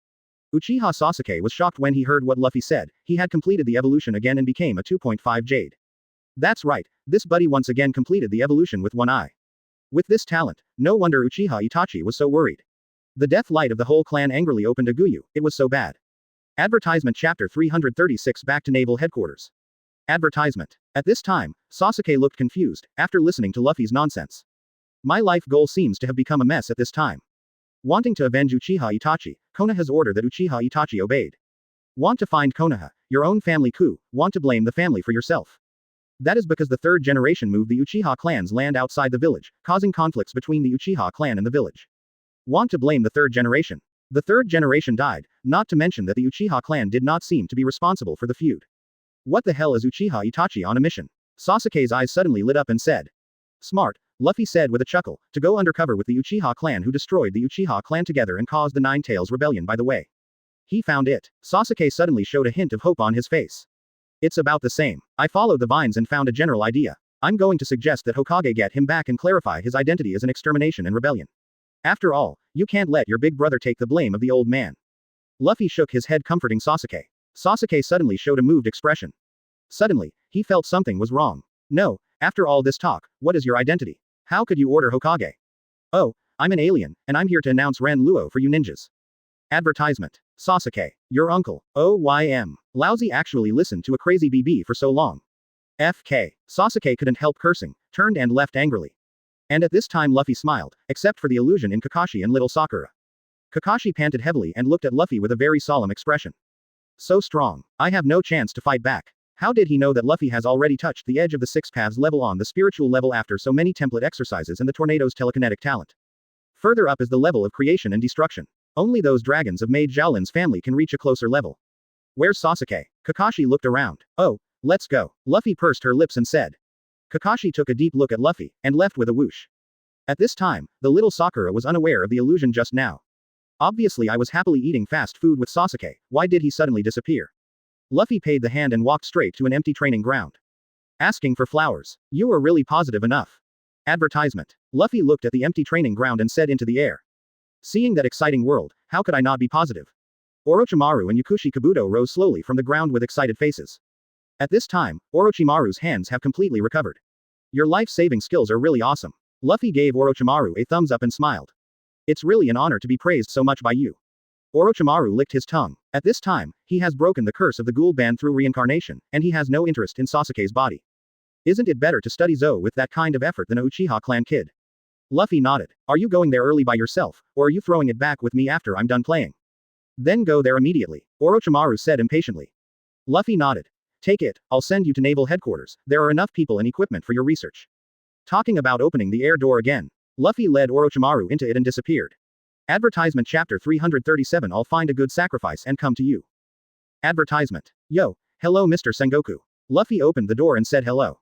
Uchiha Sasuke was shocked when he heard what Luffy said. He had completed the evolution again and became a 2.5 Jade. That's right, this buddy once again completed the evolution with one eye. With this talent, no wonder Uchiha Itachi was so worried. The death light of the whole clan angrily opened a Guyu, it was so bad. Advertisement Chapter 336 Back to Naval Headquarters. Advertisement. At this time, Sasuke looked confused, after listening to Luffy's nonsense. My life goal seems to have become a mess at this time. Wanting to avenge Uchiha Itachi, Konoha's order that Uchiha Itachi obeyed. Want to find Konoha, your own family coup, want to blame the family for yourself. That is because the third generation moved the Uchiha clan's land outside the village, causing conflicts between the Uchiha clan and the village. Want to blame the third generation. The third generation died, not to mention that the Uchiha clan did not seem to be responsible for the feud. What the hell is Uchiha Itachi on a mission? Sasuke's eyes suddenly lit up and said. Smart, Luffy said with a chuckle, to go undercover with the Uchiha clan who destroyed the Uchiha clan together and caused the Nine Tails rebellion by the way. He found it. Sasuke suddenly showed a hint of hope on his face. It's about the same. I followed the vines and found a general idea. I'm going to suggest that Hokage get him back and clarify his identity as an extermination and rebellion. After all, you can't let your big brother take the blame of the old man. Luffy shook his head comforting Sasuke. Sasuke suddenly showed a moved expression. Suddenly, he felt something was wrong. No, after all this talk, what is your identity? How could you order Hokage? Oh, I'm an alien, and I'm here to announce Ren Luo for you ninjas. Advertisement. Sasuke, your uncle, OYM. Lousy actually listened to a crazy BB for so long. FK. Sasuke couldn't help cursing, turned and left angrily. And at this time Luffy smiled, except for the illusion in Kakashi and little Sakura. Kakashi panted heavily and looked at Luffy with a very solemn expression. So strong. I have no chance to fight back. How did he know that Luffy has already touched the edge of the Six Paths level on the spiritual level after so many template exercises and the tornado's telekinetic talent? Further up is the level of creation and destruction. Only those dragons of Mage Xiaolin's family can reach a closer level. Where's Sasuke? Kakashi looked around. Oh, let's go. Luffy pursed her lips and said. Kakashi took a deep look at Luffy, and left with a whoosh. At this time, the little Sakura was unaware of the illusion just now. Obviously I was happily eating fast food with Sasuke, why did he suddenly disappear? Luffy paid the hand and walked straight to an empty training ground. Asking for flowers. You are really positive enough. Advertisement. Luffy looked at the empty training ground and said into the air. Seeing that exciting world, how could I not be positive? Orochimaru and Yakushi Kabuto rose slowly from the ground with excited faces. At this time, Orochimaru's hands have completely recovered. Your life-saving skills are really awesome. Luffy gave Orochimaru a thumbs up and smiled. It's really an honor to be praised so much by you. Orochimaru licked his tongue. At this time, he has broken the curse of the ghoul band through reincarnation, and he has no interest in Sasuke's body. Isn't it better to study Zou with that kind of effort than a Uchiha clan kid? Luffy nodded. Are you going there early by yourself, or are you throwing it back with me after I'm done playing? Then go there immediately, Orochimaru said impatiently. Luffy nodded. Take it, I'll send you to naval headquarters, there are enough people and equipment for your research. Talking about opening the air door again. Luffy led Orochimaru into it and disappeared. Advertisement Chapter 337 I'll find a good sacrifice and come to you. Advertisement. Yo, hello Mr. Sengoku. Luffy opened the door and said hello.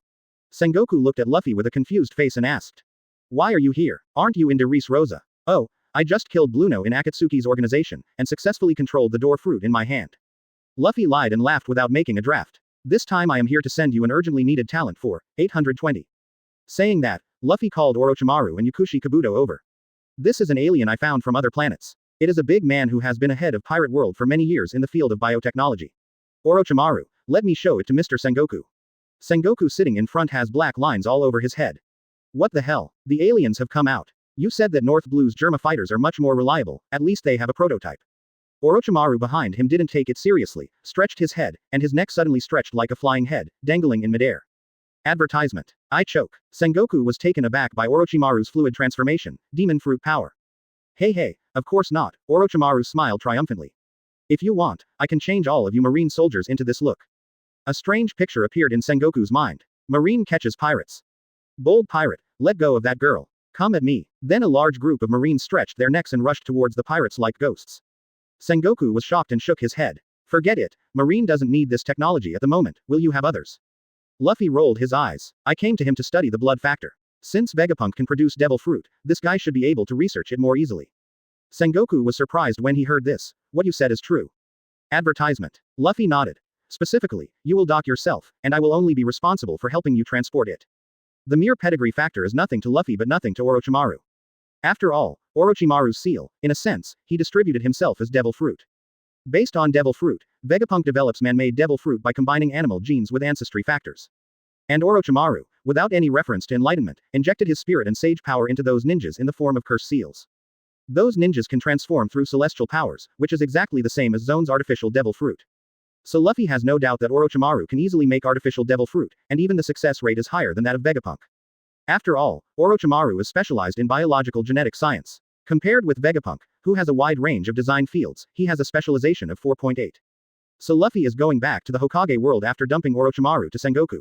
Sengoku looked at Luffy with a confused face and asked. Why are you here? Aren't you in Ris Rosa? Oh, I just killed Bluno in Akatsuki's organization, and successfully controlled the door fruit in my hand. Luffy lied and laughed without making a draft. This time I am here to send you an urgently needed talent for 820. Saying that, Luffy called Orochimaru and Yakushi Kabuto over. This is an alien I found from other planets. It is a big man who has been ahead of Pirate World for many years in the field of biotechnology. Orochimaru, let me show it to Mr. Sengoku. Sengoku sitting in front has black lines all over his head. What the hell? The aliens have come out. You said that North Blue's Germa fighters are much more reliable, at least they have a prototype. Orochimaru behind him didn't take it seriously, stretched his head, and his neck suddenly stretched like a flying head, dangling in midair. Advertisement. I choke. Sengoku was taken aback by Orochimaru's fluid transformation, demon fruit power. Hey, of course not, Orochimaru smiled triumphantly. If you want, I can change all of you marine soldiers into this look. A strange picture appeared in Sengoku's mind. Marine catches pirates. Bold pirate, let go of that girl. Come at me. Then a large group of marines stretched their necks and rushed towards the pirates like ghosts. Sengoku was shocked and shook his head. Forget it, Marine doesn't need this technology at the moment, will you have others? Luffy rolled his eyes. I came to him to study the blood factor. Since Vegapunk can produce devil fruit, this guy should be able to research it more easily. Sengoku was surprised when he heard this. What you said is true. Advertisement. Luffy nodded. Specifically, you will dock yourself, and I will only be responsible for helping you transport it. The mere pedigree factor is nothing to Luffy but nothing to Orochimaru. After all, Orochimaru's seal, in a sense, he distributed himself as devil fruit. Based on devil fruit, Vegapunk develops man-made devil fruit by combining animal genes with ancestry factors. And Orochimaru, without any reference to enlightenment, injected his spirit and sage power into those ninjas in the form of curse seals. Those ninjas can transform through celestial powers, which is exactly the same as Zone's artificial devil fruit. So Luffy has no doubt that Orochimaru can easily make artificial devil fruit, and even the success rate is higher than that of Vegapunk. After all, Orochimaru is specialized in biological genetic science. Compared with Vegapunk, who has a wide range of design fields, he has a specialization of 4.8. So Luffy is going back to the Hokage world after dumping Orochimaru to Sengoku.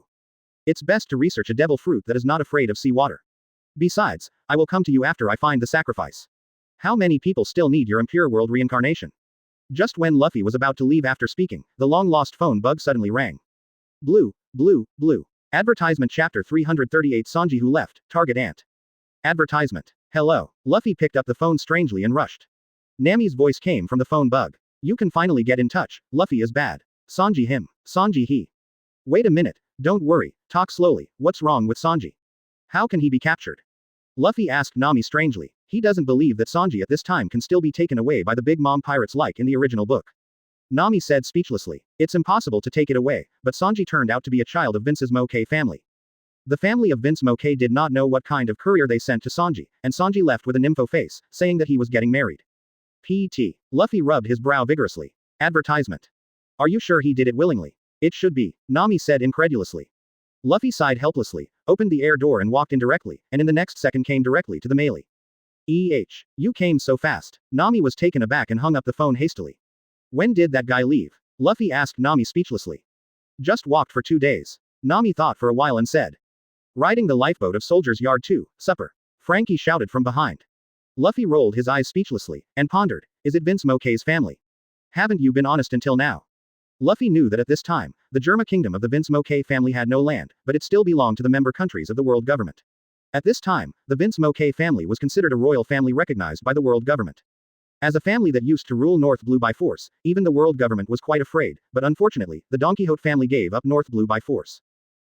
It's best to research a devil fruit that is not afraid of sea water. Besides, I will come to you after I find the sacrifice. How many people still need your impure world reincarnation? Just when Luffy was about to leave after speaking, the long-lost phone bug suddenly rang. Blue, blue, blue. Advertisement chapter 338 Sanji who left, target ant. Advertisement. Hello. Luffy picked up the phone strangely and rushed. Nami's voice came from the phone bug. You can finally get in touch, Luffy is bad. Sanji him. Sanji he. Wait a minute, don't worry, talk slowly, what's wrong with Sanji? How can he be captured? Luffy asked Nami strangely. He doesn't believe that Sanji at this time can still be taken away by the Big Mom pirates like in the original book. Nami said speechlessly. It's impossible to take it away, but Sanji turned out to be a child of Vince's Moke family. The family of Vince Moke did not know what kind of courier they sent to Sanji, and Sanji left with a nympho face, saying that he was getting married. P.T. Luffy rubbed his brow vigorously. Advertisement. Are you sure he did it willingly? It should be, Nami said incredulously. Luffy sighed helplessly, opened the air door and walked in directly, and in the next second came directly to the melee. You came so fast. Nami was taken aback and hung up the phone hastily. When did that guy leave? Luffy asked Nami speechlessly. Just walked for 2 days. Nami thought for a while and said. Riding the lifeboat of Soldier's Yard 2, supper. Frankie shouted from behind. Luffy rolled his eyes speechlessly, and pondered, is it Vince Moke's family? Haven't you been honest until now? Luffy knew that at this time, the Germa kingdom of the Vince Moke family had no land, but it still belonged to the member countries of the world government. At this time, the Vince Moke family was considered a royal family recognized by the world government. As a family that used to rule North Blue by force, even the world government was quite afraid, but unfortunately, the Don Quixote family gave up North Blue by force.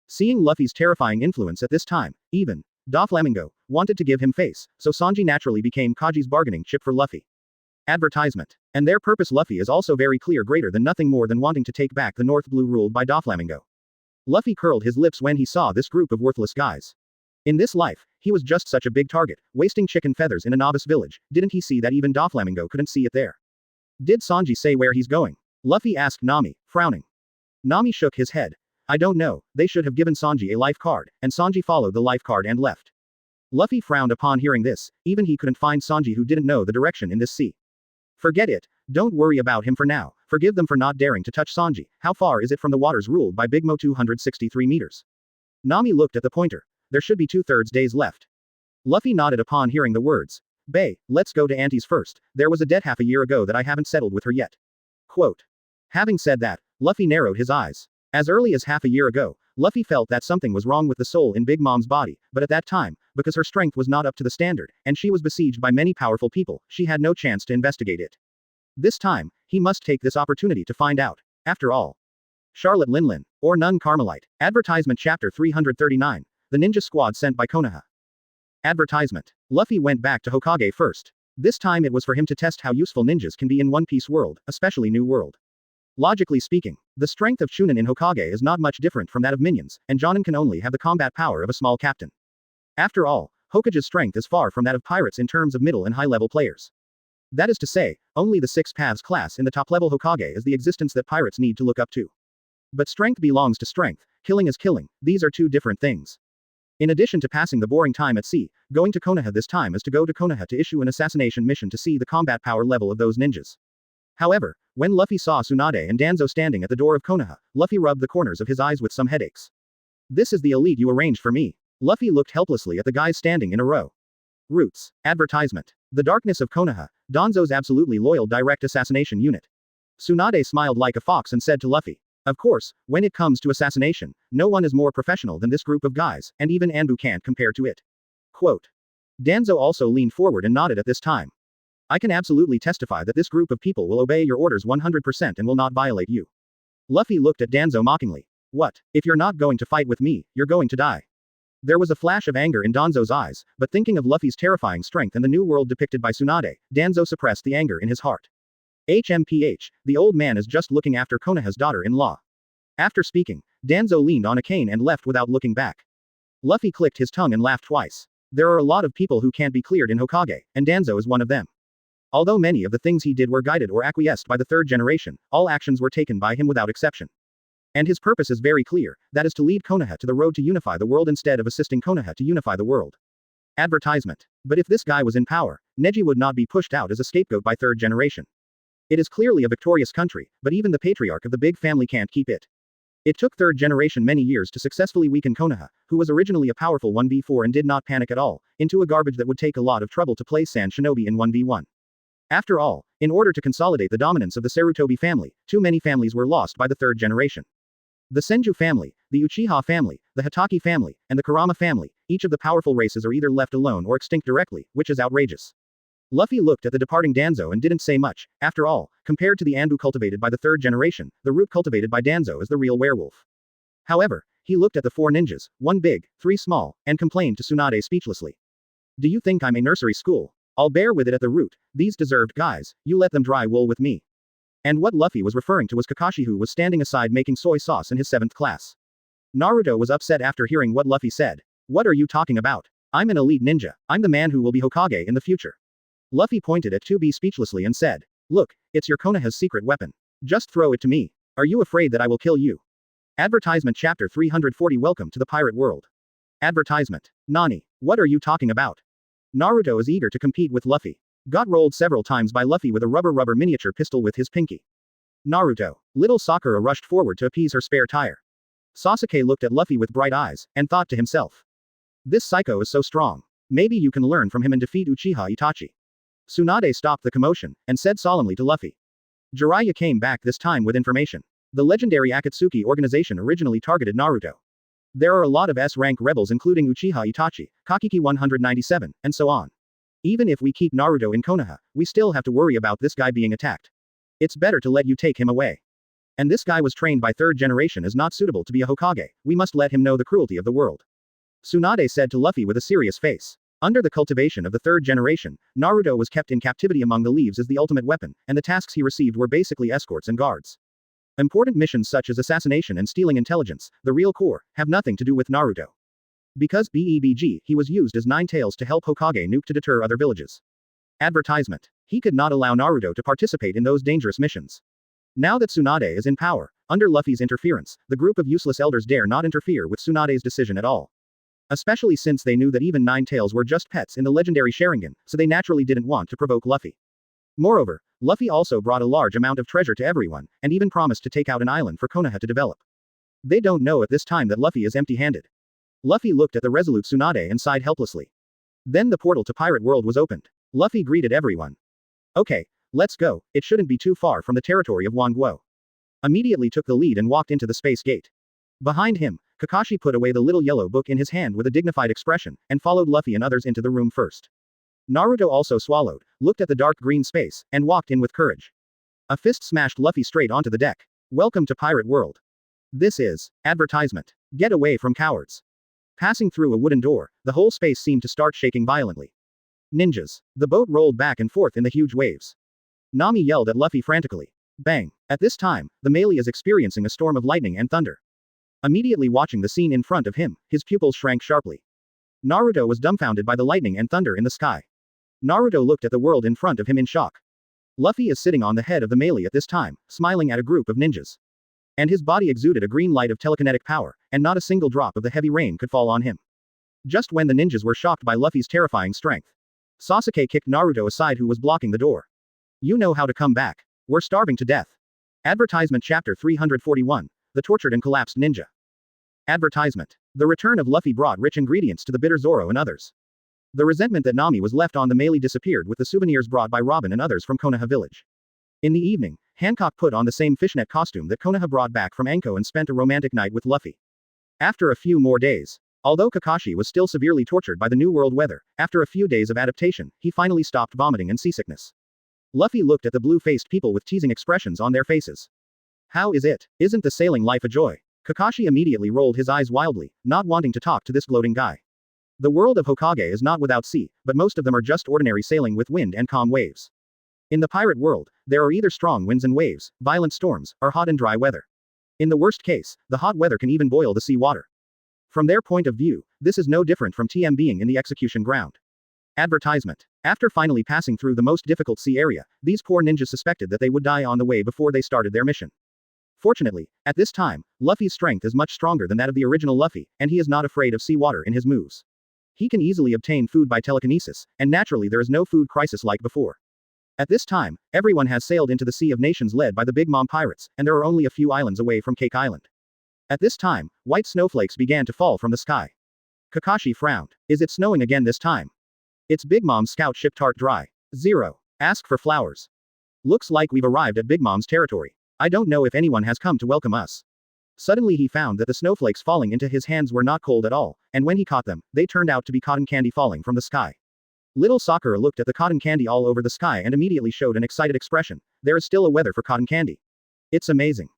Seeing Luffy's terrifying influence at this time, even Doflamingo wanted to give him face, so Sanji naturally became Kaji's bargaining chip for Luffy. Advertisement. And their purpose Luffy is also very clear greater than nothing more than wanting to take back the North Blue ruled by Doflamingo. Luffy curled his lips when he saw this group of worthless guys. In this life, he was just such a big target, wasting chicken feathers in a novice village, didn't he see that even Doflamingo couldn't see it there? Did Sanji say where he's going? Luffy asked Nami, frowning. Nami shook his head. I don't know, they should have given Sanji a life card, and Sanji followed the life card and left. Luffy frowned upon hearing this, even he couldn't find Sanji who didn't know the direction in this sea. Forget it, don't worry about him for now, forgive them for not daring to touch Sanji, how far is it from the waters ruled by Big Mo 263 meters? Nami looked at the pointer. There should be 2/3 days left. Luffy nodded upon hearing the words. Bae, let's go to Auntie's first, there was a debt half a year ago that I haven't settled with her yet. Quote. Having said that, Luffy narrowed his eyes. As early as half a year ago, Luffy felt that something was wrong with the soul in Big Mom's body, but at that time, because her strength was not up to the standard, and she was besieged by many powerful people, she had no chance to investigate it. This time, he must take this opportunity to find out. After all. Charlotte Linlin, or Nun Carmelite. Advertisement chapter 339. The ninja squad sent by Konoha. Advertisement. Luffy went back to Hokage first. This time it was for him to test how useful ninjas can be in One Piece world, especially New World. Logically speaking, the strength of Chunin in Hokage is not much different from that of minions, and Jonin can only have the combat power of a small captain. After all, Hokage's strength is far from that of pirates in terms of middle and high-level players. That is to say, only the 6 paths class in the top-level Hokage is the existence that pirates need to look up to. But strength belongs to strength, killing is killing, these are two different things. In addition to passing the boring time at sea, going to Konoha this time is to go to Konoha to issue an assassination mission to see the combat power level of those ninjas. However, when Luffy saw Tsunade and Danzo standing at the door of Konoha, Luffy rubbed the corners of his eyes with some headaches. This is the elite you arranged for me. Luffy looked helplessly at the guys standing in a row. Roots. Advertisement. The darkness of Konoha, Danzo's absolutely loyal direct assassination unit. Tsunade smiled like a fox and said to Luffy. Of course, when it comes to assassination, no one is more professional than this group of guys, and even Anbu can't compare to it. Quote. Danzo also leaned forward and nodded at this time. I can absolutely testify that this group of people will obey your orders 100% and will not violate you. Luffy looked at Danzo mockingly. What, if you're not going to fight with me, you're going to die. There was a flash of anger in Danzo's eyes, but thinking of Luffy's terrifying strength and the new world depicted by Tsunade, Danzo suppressed the anger in his heart. HMPH, the old man is just looking after Konoha's daughter-in-law. After speaking, Danzo leaned on a cane and left without looking back. Luffy clicked his tongue and laughed twice. There are a lot of people who can't be cleared in Hokage, and Danzo is one of them. Although many of the things he did were guided or acquiesced by the third generation, all actions were taken by him without exception. And his purpose is very clear, that is to lead Konoha to the road to unify the world instead of assisting Konoha to unify the world. Advertisement. But if this guy was in power, Neji would not be pushed out as a scapegoat by third generation. It is clearly a victorious country, but even the patriarch of the big family can't keep it. It took third generation many years to successfully weaken Konoha, who was originally a powerful 1v4 and did not panic at all, into a garbage that would take a lot of trouble to place Sand Shinobi in 1v1. After all, in order to consolidate the dominance of the Sarutobi family, too many families were lost by the third generation. The Senju family, the Uchiha family, the Hitaki family, and the Kurama family, each of the powerful races are either left alone or extinct directly, which is outrageous. Luffy looked at the departing Danzo and didn't say much. After all, compared to the Anbu cultivated by the third generation, the root cultivated by Danzo is the real werewolf. However, he looked at the 4 ninjas, 1 big, 3 small, and complained to Tsunade speechlessly. Do you think I'm a nursery school? I'll bear with it at the root, these deserved guys, you let them dry wool with me. And what Luffy was referring to was Kakashi, who was standing aside making soy sauce in his 7th class. Naruto was upset after hearing what Luffy said. What are you talking about? I'm an elite ninja, I'm the man who will be Hokage in the future. Luffy pointed at 2B speechlessly and said, look, it's your Konoha's secret weapon. Just throw it to me. Are you afraid that I will kill you? Advertisement Chapter 340 Welcome to the Pirate World. Advertisement. Nani, what are you talking about? Naruto is eager to compete with Luffy. Got rolled several times by Luffy with a rubber miniature pistol with his pinky. Naruto. Little Sakura rushed forward to appease her spare tire. Sasuke looked at Luffy with bright eyes, and thought to himself. This psycho is so strong. Maybe you can learn from him and defeat Uchiha Itachi. Tsunade stopped the commotion, and said solemnly to Luffy. Jiraiya came back this time with information. The legendary Akatsuki organization originally targeted Naruto. There are a lot of S-rank rebels including Uchiha Itachi, Kakiki 197, and so on. Even if we keep Naruto in Konoha, we still have to worry about this guy being attacked. It's better to let you take him away. And this guy was trained by third generation as not suitable to be a Hokage, we must let him know the cruelty of the world. Tsunade said to Luffy with a serious face. Under the cultivation of the third generation, Naruto was kept in captivity among the leaves as the ultimate weapon, and the tasks he received were basically escorts and guards. Important missions such as assassination and stealing intelligence, the real core, have nothing to do with Naruto. Because BEBG, he was used as Nine Tails to help Hokage Nuke to deter other villages. Advertisement. He could not allow Naruto to participate in those dangerous missions. Now that Tsunade is in power, under Luffy's interference, the group of useless elders dare not interfere with Tsunade's decision at all. Especially since they knew that even Nine Tails were just pets in the legendary Sharingan, so they naturally didn't want to provoke Luffy. Moreover, Luffy also brought a large amount of treasure to everyone, and even promised to take out an island for Konoha to develop. They don't know at this time that Luffy is empty-handed. Luffy looked at the resolute Tsunade and sighed helplessly. Then the portal to Pirate World was opened. Luffy greeted everyone. Okay, let's go, it shouldn't be too far from the territory of Wonguo. Immediately took the lead and walked into the space gate. Behind him, Kakashi put away the little yellow book in his hand with a dignified expression, and followed Luffy and others into the room first. Naruto also swallowed, looked at the dark green space, and walked in with courage. A fist smashed Luffy straight onto the deck. Welcome to Pirate World. This is advertisement. Get away from cowards. Passing through a wooden door, the whole space seemed to start shaking violently. Ninjas. The boat rolled back and forth in the huge waves. Nami yelled at Luffy frantically. Bang. At this time, the melee is experiencing a storm of lightning and thunder. Immediately watching the scene in front of him, his pupils shrank sharply. Naruto was dumbfounded by the lightning and thunder in the sky. Naruto looked at the world in front of him in shock. Luffy is sitting on the head of the melee at this time, smiling at a group of ninjas. And his body exuded a green light of telekinetic power, and not a single drop of the heavy rain could fall on him. Just when the ninjas were shocked by Luffy's terrifying strength, Sasuke kicked Naruto aside, who was blocking the door. You know how to come back. We're starving to death. Advertisement Chapter 341. The Tortured and Collapsed Ninja. Advertisement. The return of Luffy brought rich ingredients to the bitter Zoro and others. The resentment that Nami was left on the melee disappeared with the souvenirs brought by Robin and others from Konoha village. In the evening, Hancock put on the same fishnet costume that Konoha brought back from Anko and spent a romantic night with Luffy. After a few more days, although Kakashi was still severely tortured by the New World weather, after a few days of adaptation, he finally stopped vomiting and seasickness. Luffy looked at the blue-faced people with teasing expressions on their faces. How is it? Isn't the sailing life a joy? Kakashi immediately rolled his eyes wildly, not wanting to talk to this gloating guy. The world of Hokage is not without sea, but most of them are just ordinary sailing with wind and calm waves. In the pirate world, there are either strong winds and waves, violent storms, or hot and dry weather. In the worst case, the hot weather can even boil the sea water. From their point of view, this is no different from TM being in the execution ground. Advertisement. After finally passing through the most difficult sea area, these poor ninjas suspected that they would die on the way before they started their mission. Fortunately, at this time, Luffy's strength is much stronger than that of the original Luffy, and he is not afraid of seawater in his moves. He can easily obtain food by telekinesis, and naturally there is no food crisis like before. At this time, everyone has sailed into the Sea of Nations led by the Big Mom pirates, and there are only a few islands away from Cake Island. At this time, white snowflakes began to fall from the sky. Kakashi frowned. Is it snowing again this time? It's Big Mom's scout ship Tart Dry. 0. Ask for flowers. Looks like we've arrived at Big Mom's territory. I don't know if anyone has come to welcome us. Suddenly he found that the snowflakes falling into his hands were not cold at all, and when he caught them, they turned out to be cotton candy falling from the sky. Little Sakura looked at the cotton candy all over the sky and immediately showed an excited expression. There is still a weather for cotton candy. It's amazing.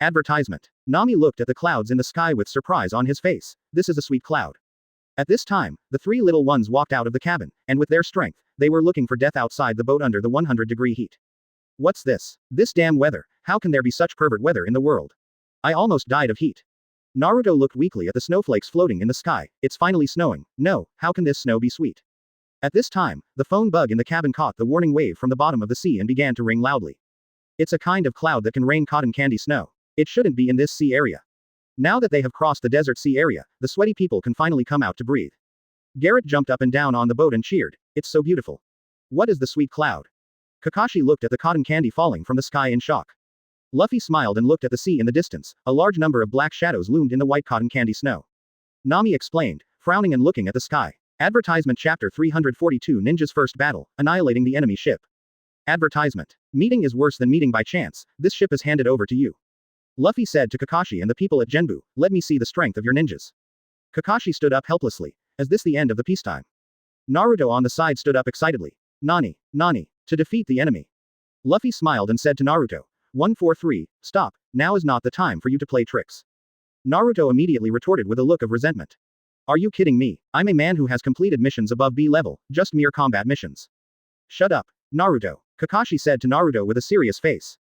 Advertisement. Nami looked at the clouds in the sky with surprise on his face. This is a sweet cloud. At this time, the three little ones walked out of the cabin, and with their strength, they were looking for death outside the boat under the 100-degree heat. What's this? This damn weather. How can there be such pervert weather in the world? I almost died of heat. Naruto looked weakly at the snowflakes floating in the sky. It's finally snowing. No, how can this snow be sweet? At this time, the phone bug in the cabin caught the warning wave from the bottom of the sea and began to ring loudly. It's a kind of cloud that can rain cotton candy snow. It shouldn't be in this sea area. Now that they have crossed the desert sea area, the sweaty people can finally come out to breathe. Garrett jumped up and down on the boat and cheered. It's so beautiful. What is the sweet cloud? Kakashi looked at the cotton candy falling from the sky in shock. Luffy smiled and looked at the sea in the distance. A large number of black shadows loomed in the white cotton candy snow. Nami explained, frowning and looking at the sky. Advertisement Chapter 342 Ninja's First Battle, Annihilating the Enemy Ship. Advertisement. Meeting is worse than meeting by chance. This ship is handed over to you. Luffy said to Kakashi and the people at Genbu, let me see the strength of your ninjas. Kakashi stood up helplessly. Is this the end of the peacetime? Naruto on the side stood up excitedly. Nani, to defeat the enemy. Luffy smiled and said to Naruto, 143, stop, now is not the time for you to play tricks. Naruto immediately retorted with a look of resentment. Are you kidding me? I'm a man who has completed missions above B level, just mere combat missions. Shut up, Naruto, Kakashi said to Naruto with a serious face.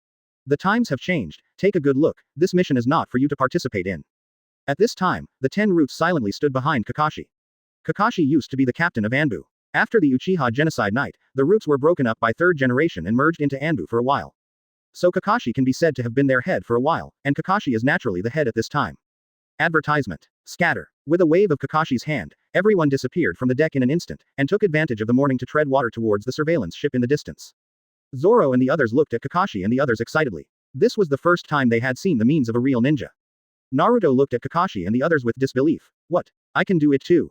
The times have changed, take a good look, this mission is not for you to participate in. At this time, the 10 Roots silently stood behind Kakashi. Kakashi used to be the captain of Anbu. After the Uchiha genocide night, the Roots were broken up by third generation and merged into Anbu for a while. So Kakashi can be said to have been their head for a while, and Kakashi is naturally the head at this time. Advertisement. Scatter. With a wave of Kakashi's hand, everyone disappeared from the deck in an instant, and took advantage of the morning to tread water towards the surveillance ship in the distance. Zoro and the others looked at Kakashi and the others excitedly. This was the first time they had seen the means of a real ninja. Naruto looked at Kakashi and the others with disbelief. What? I can do it too.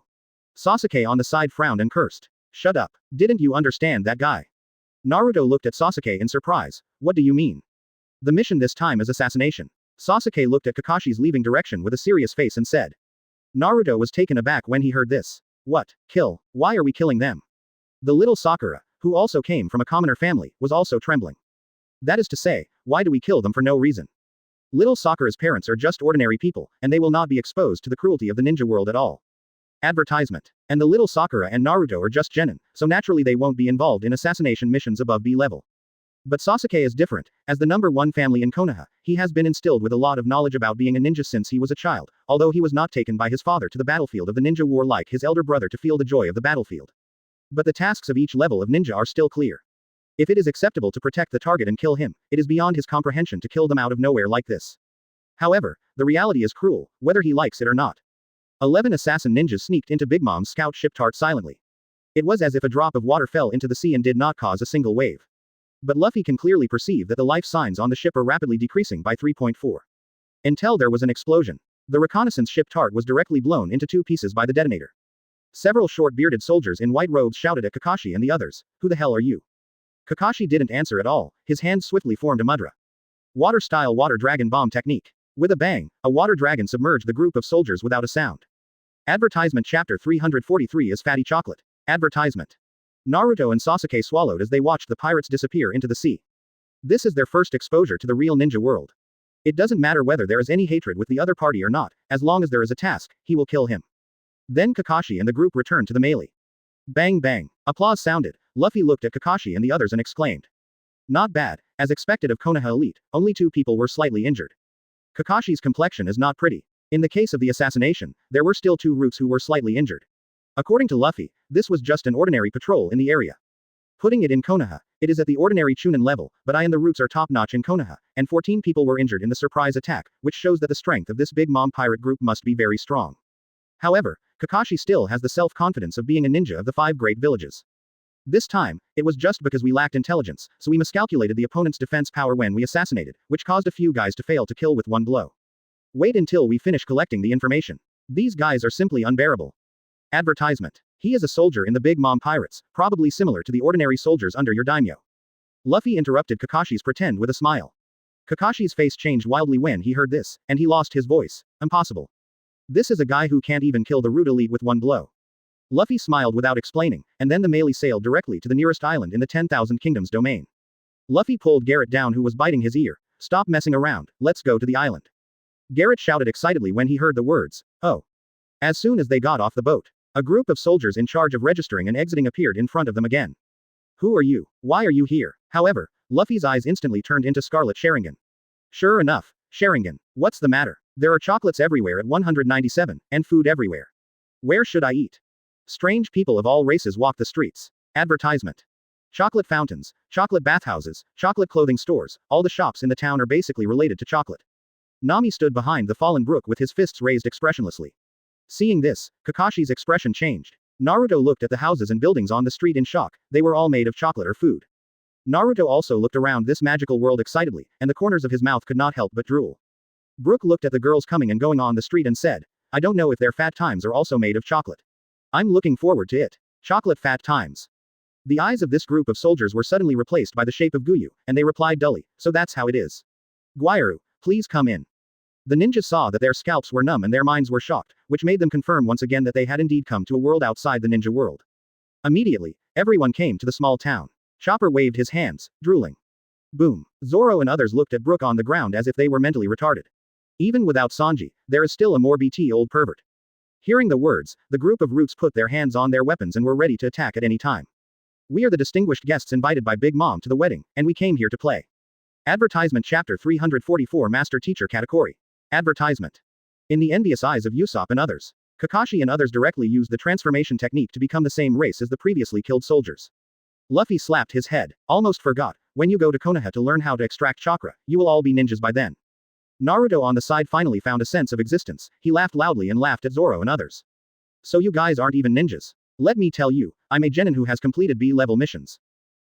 Sasuke on the side frowned and cursed. Shut up. Didn't you understand that guy? Naruto looked at Sasuke in surprise. What do you mean? The mission this time is assassination. Sasuke looked at Kakashi's leaving direction with a serious face and said. Naruto was taken aback when he heard this. What? Kill? Why are we killing them? The little Sakura, who also came from a commoner family, was also trembling. That is to say, why do we kill them for no reason? Little Sakura's parents are just ordinary people, and they will not be exposed to the cruelty of the ninja world at all. Advertisement. And the little Sakura and Naruto are just genin, so naturally they won't be involved in assassination missions above B level. But Sasuke is different. As the number one family in Konoha, he has been instilled with a lot of knowledge about being a ninja since he was a child, although he was not taken by his father to the battlefield of the ninja war like his elder brother to feel the joy of the battlefield. But the tasks of each level of ninja are still clear. If it is acceptable to protect the target and kill him, it is beyond his comprehension to kill them out of nowhere like this. However, the reality is cruel, whether he likes it or not. 11 assassin ninjas sneaked into Big Mom's scout ship Tart silently. It was as if a drop of water fell into the sea and did not cause a single wave. But Luffy can clearly perceive that the life signs on the ship are rapidly decreasing by 3.4. Until there was an explosion. The reconnaissance ship Tart was directly blown into two pieces by the detonator. Several short-bearded soldiers in white robes shouted at Kakashi and the others, who the hell are you? Kakashi didn't answer at all, his hands swiftly formed a mudra. Water-style water dragon bomb technique. With a bang, a water dragon submerged the group of soldiers without a sound. Advertisement Chapter 343 is Fatty Chocolate. Advertisement. Naruto and Sasuke swallowed as they watched the pirates disappear into the sea. This is their first exposure to the real ninja world. It doesn't matter whether there is any hatred with the other party or not, as long as there is a task, he will kill him. Then Kakashi and the group returned to the melee. Bang bang. Applause sounded. Luffy looked at Kakashi and the others and exclaimed. Not bad. As expected of Konoha elite, only 2 people were slightly injured. Kakashi's complexion is not pretty. In the case of the assassination, there were still 2 roots who were slightly injured. According to Luffy, this was just an ordinary patrol in the area. Putting it in Konoha, it is at the ordinary Chunin level, but I and the roots are top-notch in Konoha, and 14 people were injured in the surprise attack, which shows that the strength of this Big Mom pirate group must be very strong. However, Kakashi still has the self-confidence of being a ninja of the 5 great villages. This time, it was just because we lacked intelligence, so we miscalculated the opponent's defense power when we assassinated, which caused a few guys to fail to kill with 1 blow. Wait until we finish collecting the information. These guys are simply unbearable. Advertisement. He is a soldier in the Big Mom Pirates, probably similar to the ordinary soldiers under your daimyo. Luffy interrupted Kakashi's pretend with a smile. Kakashi's face changed wildly when he heard this, and he lost his voice. Impossible. This is a guy who can't even kill the root elite with 1 blow. Luffy smiled without explaining, and then the melee sailed directly to the nearest island in the 10,000 Kingdoms domain. Luffy pulled Garrett down, who was biting his ear. Stop messing around, let's go to the island. Garrett shouted excitedly when he heard the words, oh. As soon as they got off the boat, a group of soldiers in charge of registering and exiting appeared in front of them again. Who are you? Why are you here? However, Luffy's eyes instantly turned into scarlet Sharingan. Sure enough, Sharingan, what's the matter? There are chocolates everywhere at 197, and food everywhere. Where should I eat? Strange people of all races walk the streets. Advertisement. Chocolate fountains, chocolate bathhouses, chocolate clothing stores, all the shops in the town are basically related to chocolate. Nami stood behind the fallen Brook with his fists raised expressionlessly. Seeing this, Kakashi's expression changed. Naruto looked at the houses and buildings on the street in shock, they were all made of chocolate or food. Naruto also looked around this magical world excitedly, and the corners of his mouth could not help but drool. Brook looked at the girls coming and going on the street and said, I don't know if their fat times are also made of chocolate. I'm looking forward to it. Chocolate fat times. The eyes of this group of soldiers were suddenly replaced by the shape of Guyu, and they replied dully, so that's how it is. Guairu, please come in. The ninjas saw that their scalps were numb and their minds were shocked, which made them confirm once again that they had indeed come to a world outside the ninja world. Immediately, everyone came to the small town. Chopper waved his hands, drooling. Boom. Zoro and others looked at Brook on the ground as if they were mentally retarded. Even without Sanji, there is still a more BT old pervert. Hearing the words, the group of roots put their hands on their weapons and were ready to attack at any time. We are the distinguished guests invited by Big Mom to the wedding, and we came here to play. Advertisement Chapter 344 Master Teacher Katakuri. Advertisement. In the envious eyes of Usopp and others, Kakashi and others directly used the transformation technique to become the same race as the previously killed soldiers. Luffy slapped his head. Almost forgot, when you go to Konoha to learn how to extract chakra, you will all be ninjas by then. Naruto on the side finally found a sense of existence, he laughed loudly and laughed at Zoro and others. So you guys aren't even ninjas. Let me tell you, I'm a genin who has completed B-level missions.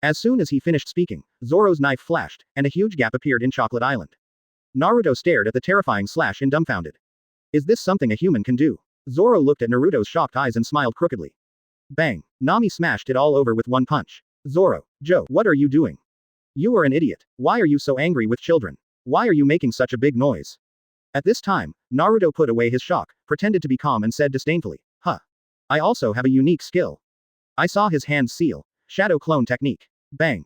As soon as he finished speaking, Zoro's knife flashed, and a huge gap appeared in Chocolate Island. Naruto stared at the terrifying slash in dumbfounded. Is this something a human can do? Zoro looked at Naruto's shocked eyes and smiled crookedly. Bang! Nami smashed it all over with one punch. Zoro, Joe, what are you doing? You are an idiot. Why are you so angry with children? Why are you making such a big noise? At this time, Naruto put away his shock, pretended to be calm and said disdainfully, huh. I also have a unique skill. I saw his hands seal. Shadow clone technique. Bang.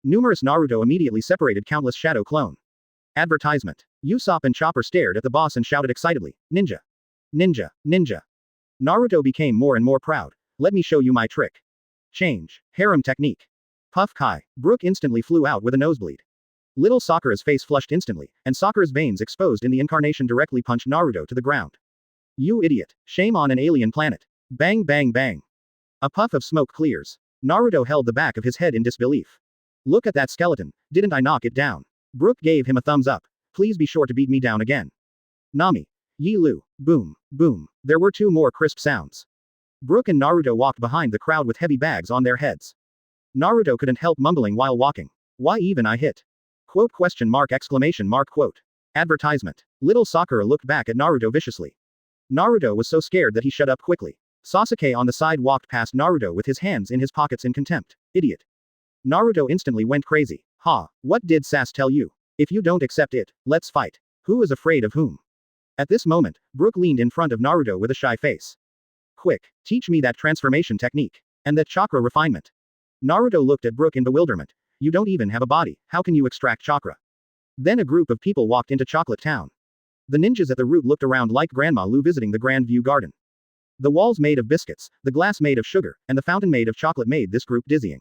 Numerous Naruto immediately separated countless shadow clone. Advertisement. Usopp and Chopper stared at the boss and shouted excitedly, Ninja! Ninja! Ninja! Naruto became more and more proud. Let me show you my trick. Change. Harem technique. Puff Kai. Brook instantly flew out with a nosebleed. Little Sakura's face flushed instantly, and Sakura's veins exposed in the incarnation directly punched Naruto to the ground. You idiot. Shame on an alien planet. Bang bang bang. A puff of smoke clears. Naruto held the back of his head in disbelief. Look at that skeleton, didn't I knock it down? Brook gave him a thumbs up. Please be sure to beat me down again. Nami. Yi Lu. Boom. Boom. There were 2 more crisp sounds. Brook and Naruto walked behind the crowd with heavy bags on their heads. Naruto couldn't help mumbling while walking. Why even I hit? Quote question mark exclamation mark quote. Advertisement. Little Sakura looked back at Naruto viciously. Naruto was so scared that he shut up quickly. Sasuke on the side walked past Naruto with his hands in his pockets in contempt. Idiot. Naruto instantly went crazy. Ha, what did Sas tell you? If you don't accept it, let's fight. Who is afraid of whom? At this moment, Brook leaned in front of Naruto with a shy face. Quick, teach me that transformation technique. And that chakra refinement. Naruto looked at Brook in bewilderment. You don't even have a body, how can you extract chakra? Then a group of people walked into Chocolate Town. The ninjas at the root looked around like Grandma Lu visiting the Grand View Garden. The walls made of biscuits, the glass made of sugar, and the fountain made of chocolate made this group dizzying.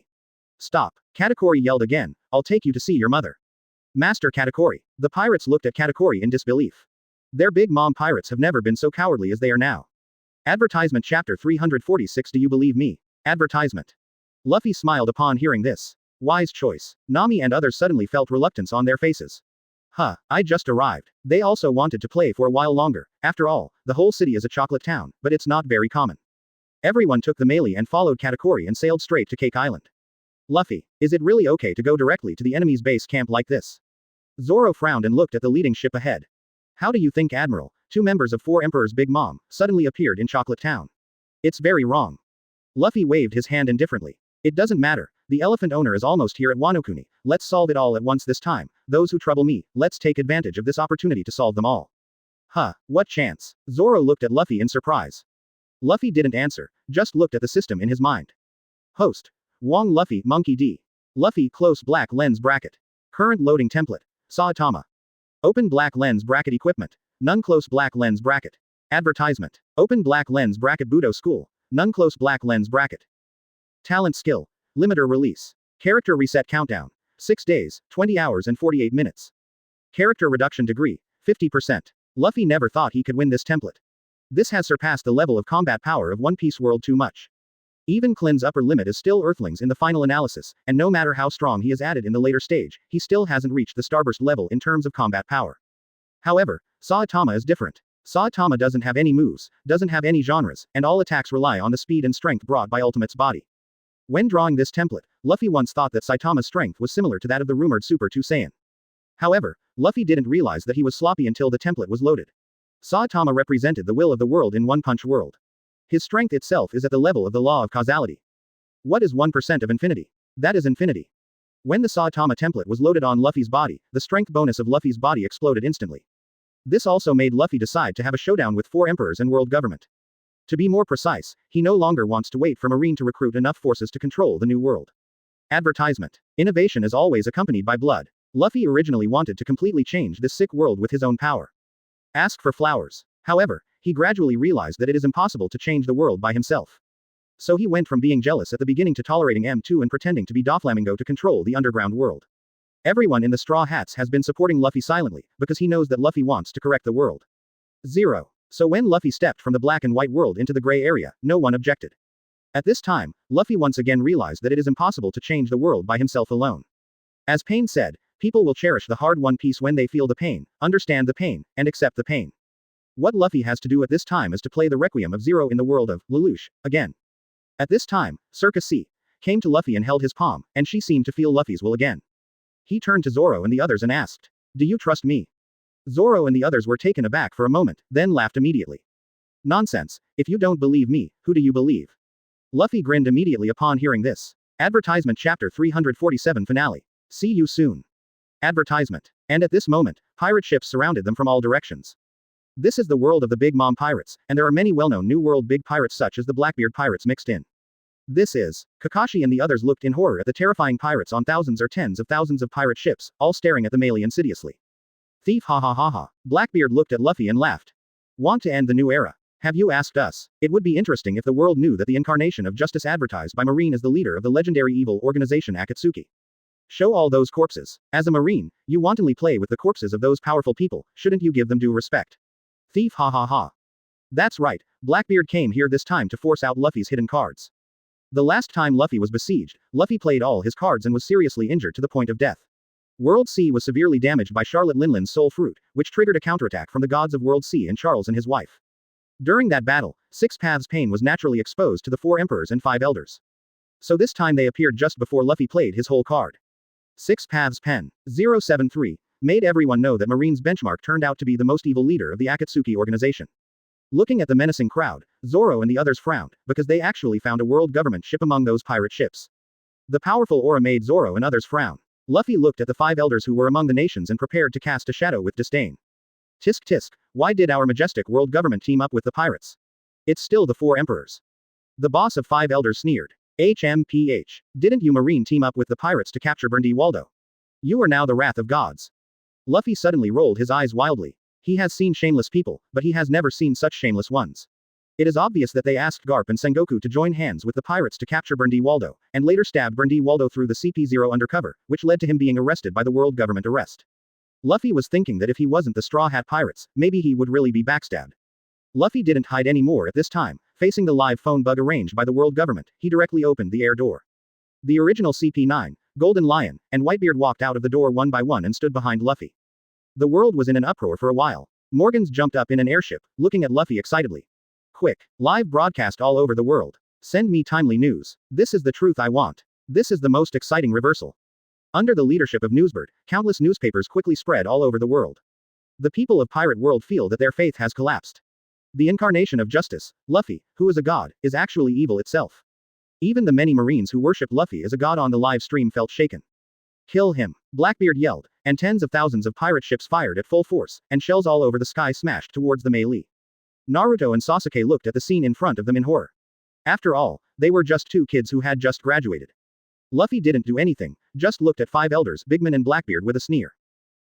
Luffy. Stop. Katakuri yelled again, I'll take you to see your mother. Master Katakuri. The pirates looked at Katakuri in disbelief. Their big mom pirates have never been so cowardly as they are now. Advertisement chapter 346. Do you believe me? Advertisement. Luffy smiled upon hearing this. Wise choice. Nami and others suddenly felt reluctance on their faces. Huh, I just arrived. They also wanted to play for a while longer. After all, the whole city is a chocolate town, but it's not very common. Everyone took the melee and followed Katakuri and sailed straight to Cake Island. Luffy, is it really okay to go directly to the enemy's base camp like this? Zoro frowned and looked at the leading ship ahead. How do you think, Admiral? 2 members of 4 Emperor's Big Mom suddenly appeared in Chocolate Town. It's very wrong. Luffy waved his hand indifferently. It doesn't matter. The elephant owner is almost here at Wano Kuni. Let's solve it all at once this time. Those who trouble me, let's take advantage of this opportunity to solve them all. Huh, what chance? Zoro looked at Luffy in surprise. Luffy didn't answer, just looked at the system in his mind. Host. Wong Luffy Monkey D. Luffy close black lens bracket. Current loading template. Saitama. Open black lens bracket equipment. None close black lens bracket. Advertisement. Open black lens bracket Budo School. None close black lens bracket. Talent skill. Limiter release. Character reset countdown. 6 days, 20 hours and 48 minutes. Character reduction degree. 50%. Luffy never thought he could win this template. This has surpassed the level of combat power of One Piece World too much. Even Klin's upper limit is still Earthlings in the final analysis, and no matter how strong he is added in the later stage, he still hasn't reached the Starburst level in terms of combat power. However, Saitama is different. Saitama doesn't have any moves, doesn't have any genres, and all attacks rely on the speed and strength brought by Ultimate's body. When drawing this template, Luffy once thought that Saitama's strength was similar to that of the rumored Super 2 Saiyan. However, Luffy didn't realize that he was sloppy until the template was loaded. Saitama represented the will of the world in One Punch World. His strength itself is at the level of the law of causality. What is 1% of infinity? That is infinity. When the Saitama template was loaded on Luffy's body, the strength bonus of Luffy's body exploded instantly. This also made Luffy decide to have a showdown with 4 emperors and world government. To be more precise, he no longer wants to wait for Marine to recruit enough forces to control the new world. Advertisement. Innovation is always accompanied by blood. Luffy originally wanted to completely change this sick world with his own power. Ask for flowers. However, he gradually realized that it is impossible to change the world by himself. So he went from being jealous at the beginning to tolerating M2 and pretending to be Doflamingo to control the underground world. Everyone in the Straw Hats has been supporting Luffy silently, because he knows that Luffy wants to correct the world. 0. So when Luffy stepped from the black and white world into the gray area, no one objected. At this time, Luffy once again realized that it is impossible to change the world by himself alone. As Pain said, people will cherish the hard-won peace when they feel the pain, understand the pain, and accept the pain. What Luffy has to do at this time is to play the Requiem of Zero in the world of Lelouch, again. At this time, Circus C came to Luffy and held his palm, and she seemed to feel Luffy's will again. He turned to Zoro and the others and asked, "Do you trust me?" Zoro and the others were taken aback for a moment, then laughed immediately. "Nonsense, if you don't believe me, who do you believe?" Luffy grinned immediately upon hearing this. Advertisement Chapter 347 Finale. See you soon. Advertisement. And at this moment, pirate ships surrounded them from all directions. This is the world of the Big Mom pirates, and there are many well-known New World big pirates such as the Blackbeard pirates mixed in. This is. Kakashi and the others looked in horror at the terrifying pirates on thousands or tens of thousands of pirate ships, all staring at the melee insidiously. Thief, ha ha ha ha. Blackbeard looked at Luffy and laughed. Want to end the new era? Have you asked us? It would be interesting if the world knew that the incarnation of justice advertised by Marine is the leader of the legendary evil organization Akatsuki. Show all those corpses. As a Marine, you wantonly play with the corpses of those powerful people, shouldn't you give them due respect? Thief, ha ha ha. That's right, Blackbeard came here this time to force out Luffy's hidden cards. The last time Luffy was besieged, Luffy played all his cards and was seriously injured to the point of death. World C was severely damaged by Charlotte Linlin's soul fruit, which triggered a counterattack from the gods of World C and Charles and his wife. During that battle, Six Paths Pain was naturally exposed to the 4 emperors and 5 elders. So this time they appeared just before Luffy played his whole card. Six Paths Pen. 073. Made everyone know that Marine's benchmark turned out to be the most evil leader of the Akatsuki organization. Looking at the menacing crowd, Zoro and the others frowned, because they actually found a world government ship among those pirate ships. The powerful aura made Zoro and others frown. Luffy looked at the 5 elders who were among the nations and prepared to cast a shadow with disdain. Tisk tisk, why did our majestic world government team up with the pirates? It's still the 4 emperors. The boss of 5 elders sneered. HMPH. Didn't you Marine team up with the pirates to capture Berndy Waldo? You are now the wrath of gods. Luffy suddenly rolled his eyes wildly. He has seen shameless people, but he has never seen such shameless ones. It is obvious that they asked Garp and Sengoku to join hands with the pirates to capture Berndy Waldo, and later stabbed Berndy Waldo through the CP0 undercover, which led to him being arrested by the world government arrest. Luffy was thinking that if he wasn't the Straw Hat Pirates, maybe he would really be backstabbed. Luffy didn't hide any more at this time. Facing the live phone bug arranged by the world government, he directly opened the air door. The original CP9, Golden Lion, and Whitebeard walked out of the door one by one and stood behind Luffy. The world was in an uproar for a while. Morgans jumped up in an airship, looking at Luffy excitedly. Quick, live broadcast all over the world. Send me timely news. This is the truth I want. This is the most exciting reversal. Under the leadership of Newsbird, countless newspapers quickly spread all over the world. The people of Pirate World feel that their faith has collapsed. The incarnation of justice, Luffy, who is a god, is actually evil itself. Even the many Marines who worship Luffy as a god on the live stream felt shaken. Kill him, Blackbeard yelled, and tens of thousands of pirate ships fired at full force, and shells all over the sky smashed towards the melee. Naruto and Sasuke looked at the scene in front of them in horror. After all, they were just 2 kids who had just graduated. Luffy didn't do anything, just looked at 5 elders, Bigman and Blackbeard with a sneer.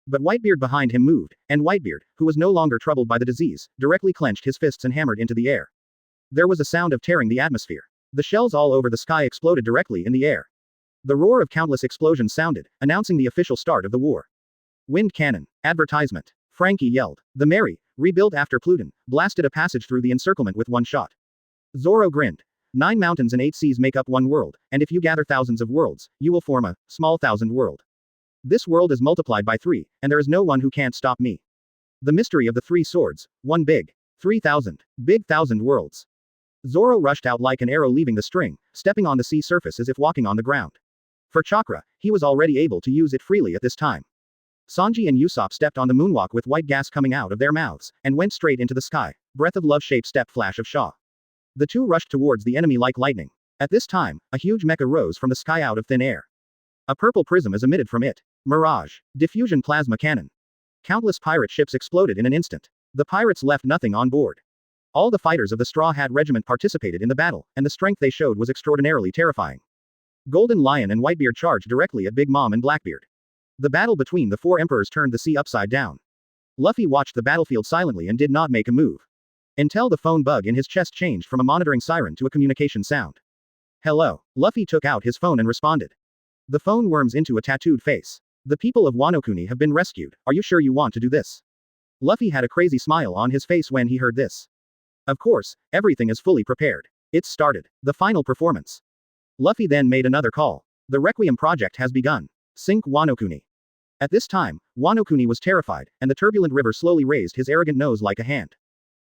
But Whitebeard behind him moved, and Whitebeard, who was no longer troubled by the disease, directly clenched his fists and hammered into the air. There was a sound of tearing the atmosphere. The shells all over the sky exploded directly in the air. The roar of countless explosions sounded, announcing the official start of the war. Wind cannon. Advertisement. Frankie yelled. The Mary, rebuilt after Pluton, blasted a passage through the encirclement with one shot. Zoro grinned. 9 mountains and 8 seas make up one world, and if you gather thousands of worlds, you will form a small thousand world. This world is multiplied by 3, and there is no one who can't stop me. The mystery of the 3 swords, one big, 3,000, big thousand worlds. Zoro rushed out like an arrow leaving the string, stepping on the sea surface as if walking on the ground. For chakra, he was already able to use it freely at this time. Sanji and Usopp stepped on the moonwalk with white gas coming out of their mouths, and went straight into the sky. Breath of love shape step flash of Shaw. The 2 rushed towards the enemy like lightning. At this time, a huge mecha rose from the sky out of thin air. A purple prism is emitted from it. Mirage. Diffusion plasma cannon. Countless pirate ships exploded in an instant. The pirates left nothing on board. All the fighters of the Straw Hat Regiment participated in the battle, and the strength they showed was extraordinarily terrifying. Golden Lion and Whitebeard charged directly at Big Mom and Blackbeard. The battle between the four emperors turned the sea upside down. Luffy watched the battlefield silently and did not make a move. Until the phone bug in his chest changed from a monitoring siren to a communication sound. Hello. Luffy took out his phone and responded. The phone worms into a tattooed face. The people of Wano Kuni have been rescued. Are you sure you want to do this? Luffy had a crazy smile on his face when he heard this. Of course, everything is fully prepared. It's started. The final performance. Luffy then made another call. The Requiem project has begun. Sink Wano Kuni. At this time, Wano Kuni was terrified, and the turbulent river slowly raised his arrogant nose like a hand.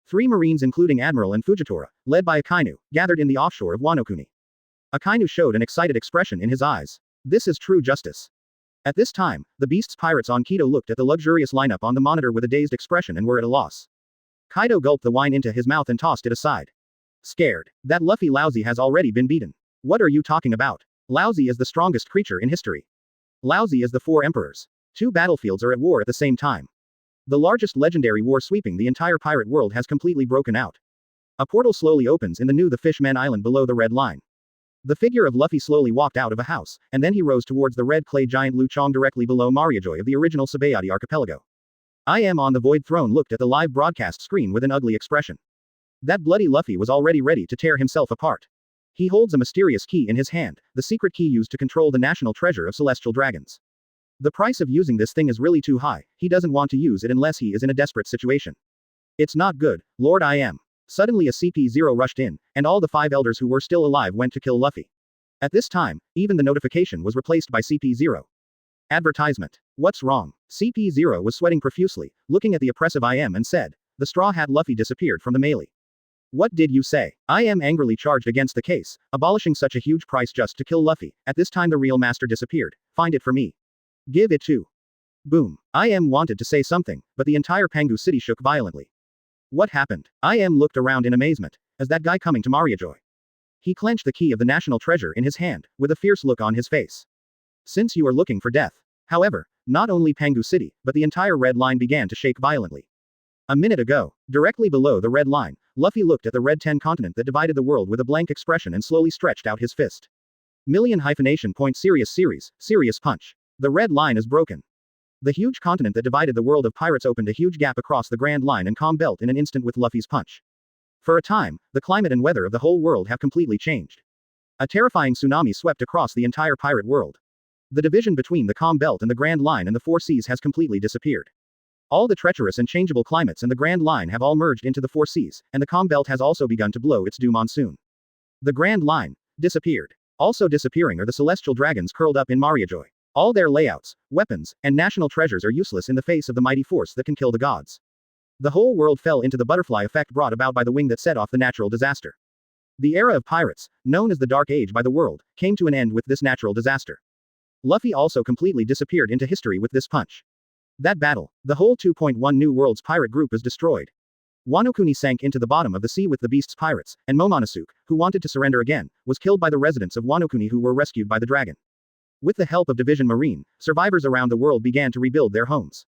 3 Marines including Admiral and Fujitora, led by Akainu, gathered in the offshore of Wano Kuni. Akainu showed an excited expression in his eyes. This is true justice. At this time, the Beast's pirates on Kido looked at the luxurious lineup on the monitor with a dazed expression and were at a loss. Kaido gulped the wine into his mouth and tossed it aside. Scared. That Luffy Lousy has already been beaten. What are you talking about? Lousy is the strongest creature in history. Lousy is the 4 emperors. 2 battlefields are at war at the same time. The largest legendary war sweeping the entire pirate world has completely broken out. A portal slowly opens in the new The Fishman Island below the red line. The figure of Luffy slowly walked out of a house, and then he rose towards the red clay giant Lu Chong directly below Mariajoy of the original Sabaody archipelago. I am on the Void Throne looked at the live broadcast screen with an ugly expression. That bloody Luffy was already ready to tear himself apart. He holds a mysterious key in his hand, the secret key used to control the national treasure of celestial dragons. The price of using this thing is really too high, he doesn't want to use it unless he is in a desperate situation. It's not good, Lord I am. Suddenly a CP0 rushed in, and all the 5 elders who were still alive went to kill Luffy. At this time, even the notification was replaced by CP0. Advertisement. What's wrong? CP0 was sweating profusely, looking at the oppressive IM and said, the Straw Hat Luffy disappeared from the melee. What did you say? IM angrily charged against the case, abolishing such a huge price just to kill Luffy. At this time the real master disappeared. Find it for me. Give it to. Boom. IM wanted to say something, but the entire Pangu city shook violently. What happened? IM looked around in amazement. Is that guy coming to Mariajoy? He clenched the key of the national treasure in his hand, with a fierce look on his face. Since you are looking for death. However, not only Pangu City, but the entire red line began to shake violently. A minute ago, directly below the red line, Luffy looked at the red 10 continent that divided the world with a blank expression and slowly stretched out his fist. Million hyphenation point serious punch. The red line is broken. The huge continent that divided the world of pirates opened a huge gap across the Grand Line and calm belt in an instant with Luffy's punch. For a time, the climate and weather of the whole world have completely changed. A terrifying tsunami swept across the entire pirate world. The division between the calm belt and the Grand Line and the 4 seas has completely disappeared. All the treacherous and changeable climates and the Grand Line have all merged into the 4 seas, and the calm belt has also begun to blow its due monsoon. The Grand Line disappeared. Also disappearing are the celestial dragons curled up in Mariajoy. All their layouts, weapons, and national treasures are useless in the face of the mighty force that can kill the gods. The whole world fell into the butterfly effect brought about by the wing that set off the natural disaster. The era of pirates, known as the Dark Age by the world, came to an end with this natural disaster. Luffy also completely disappeared into history with this punch. That battle, the whole 2.1 New World's pirate group is destroyed. Wano Kuni sank into the bottom of the sea with the Beast's pirates, and Momonosuke, who wanted to surrender again, was killed by the residents of Wano Kuni who were rescued by the dragon. With the help of Division Marine, survivors around the world began to rebuild their homes.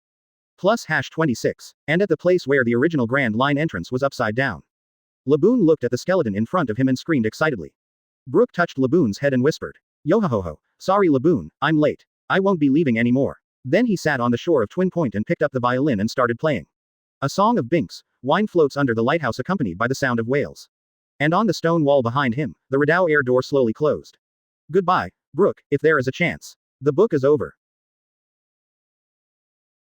Plus #26. And at the place where the original Grand Line entrance was upside down. Laboon looked at the skeleton in front of him and screamed excitedly. Brook touched Laboon's head and whispered. Yohohoho. Sorry Laboon, I'm late. I won't be leaving anymore. Then he sat on the shore of Twin Point and picked up the violin and started playing. A song of Binks, wine floats under the lighthouse accompanied by the sound of whales. And on the stone wall behind him, the Redao air door slowly closed. Goodbye, Brook, if there is a chance. The book is over.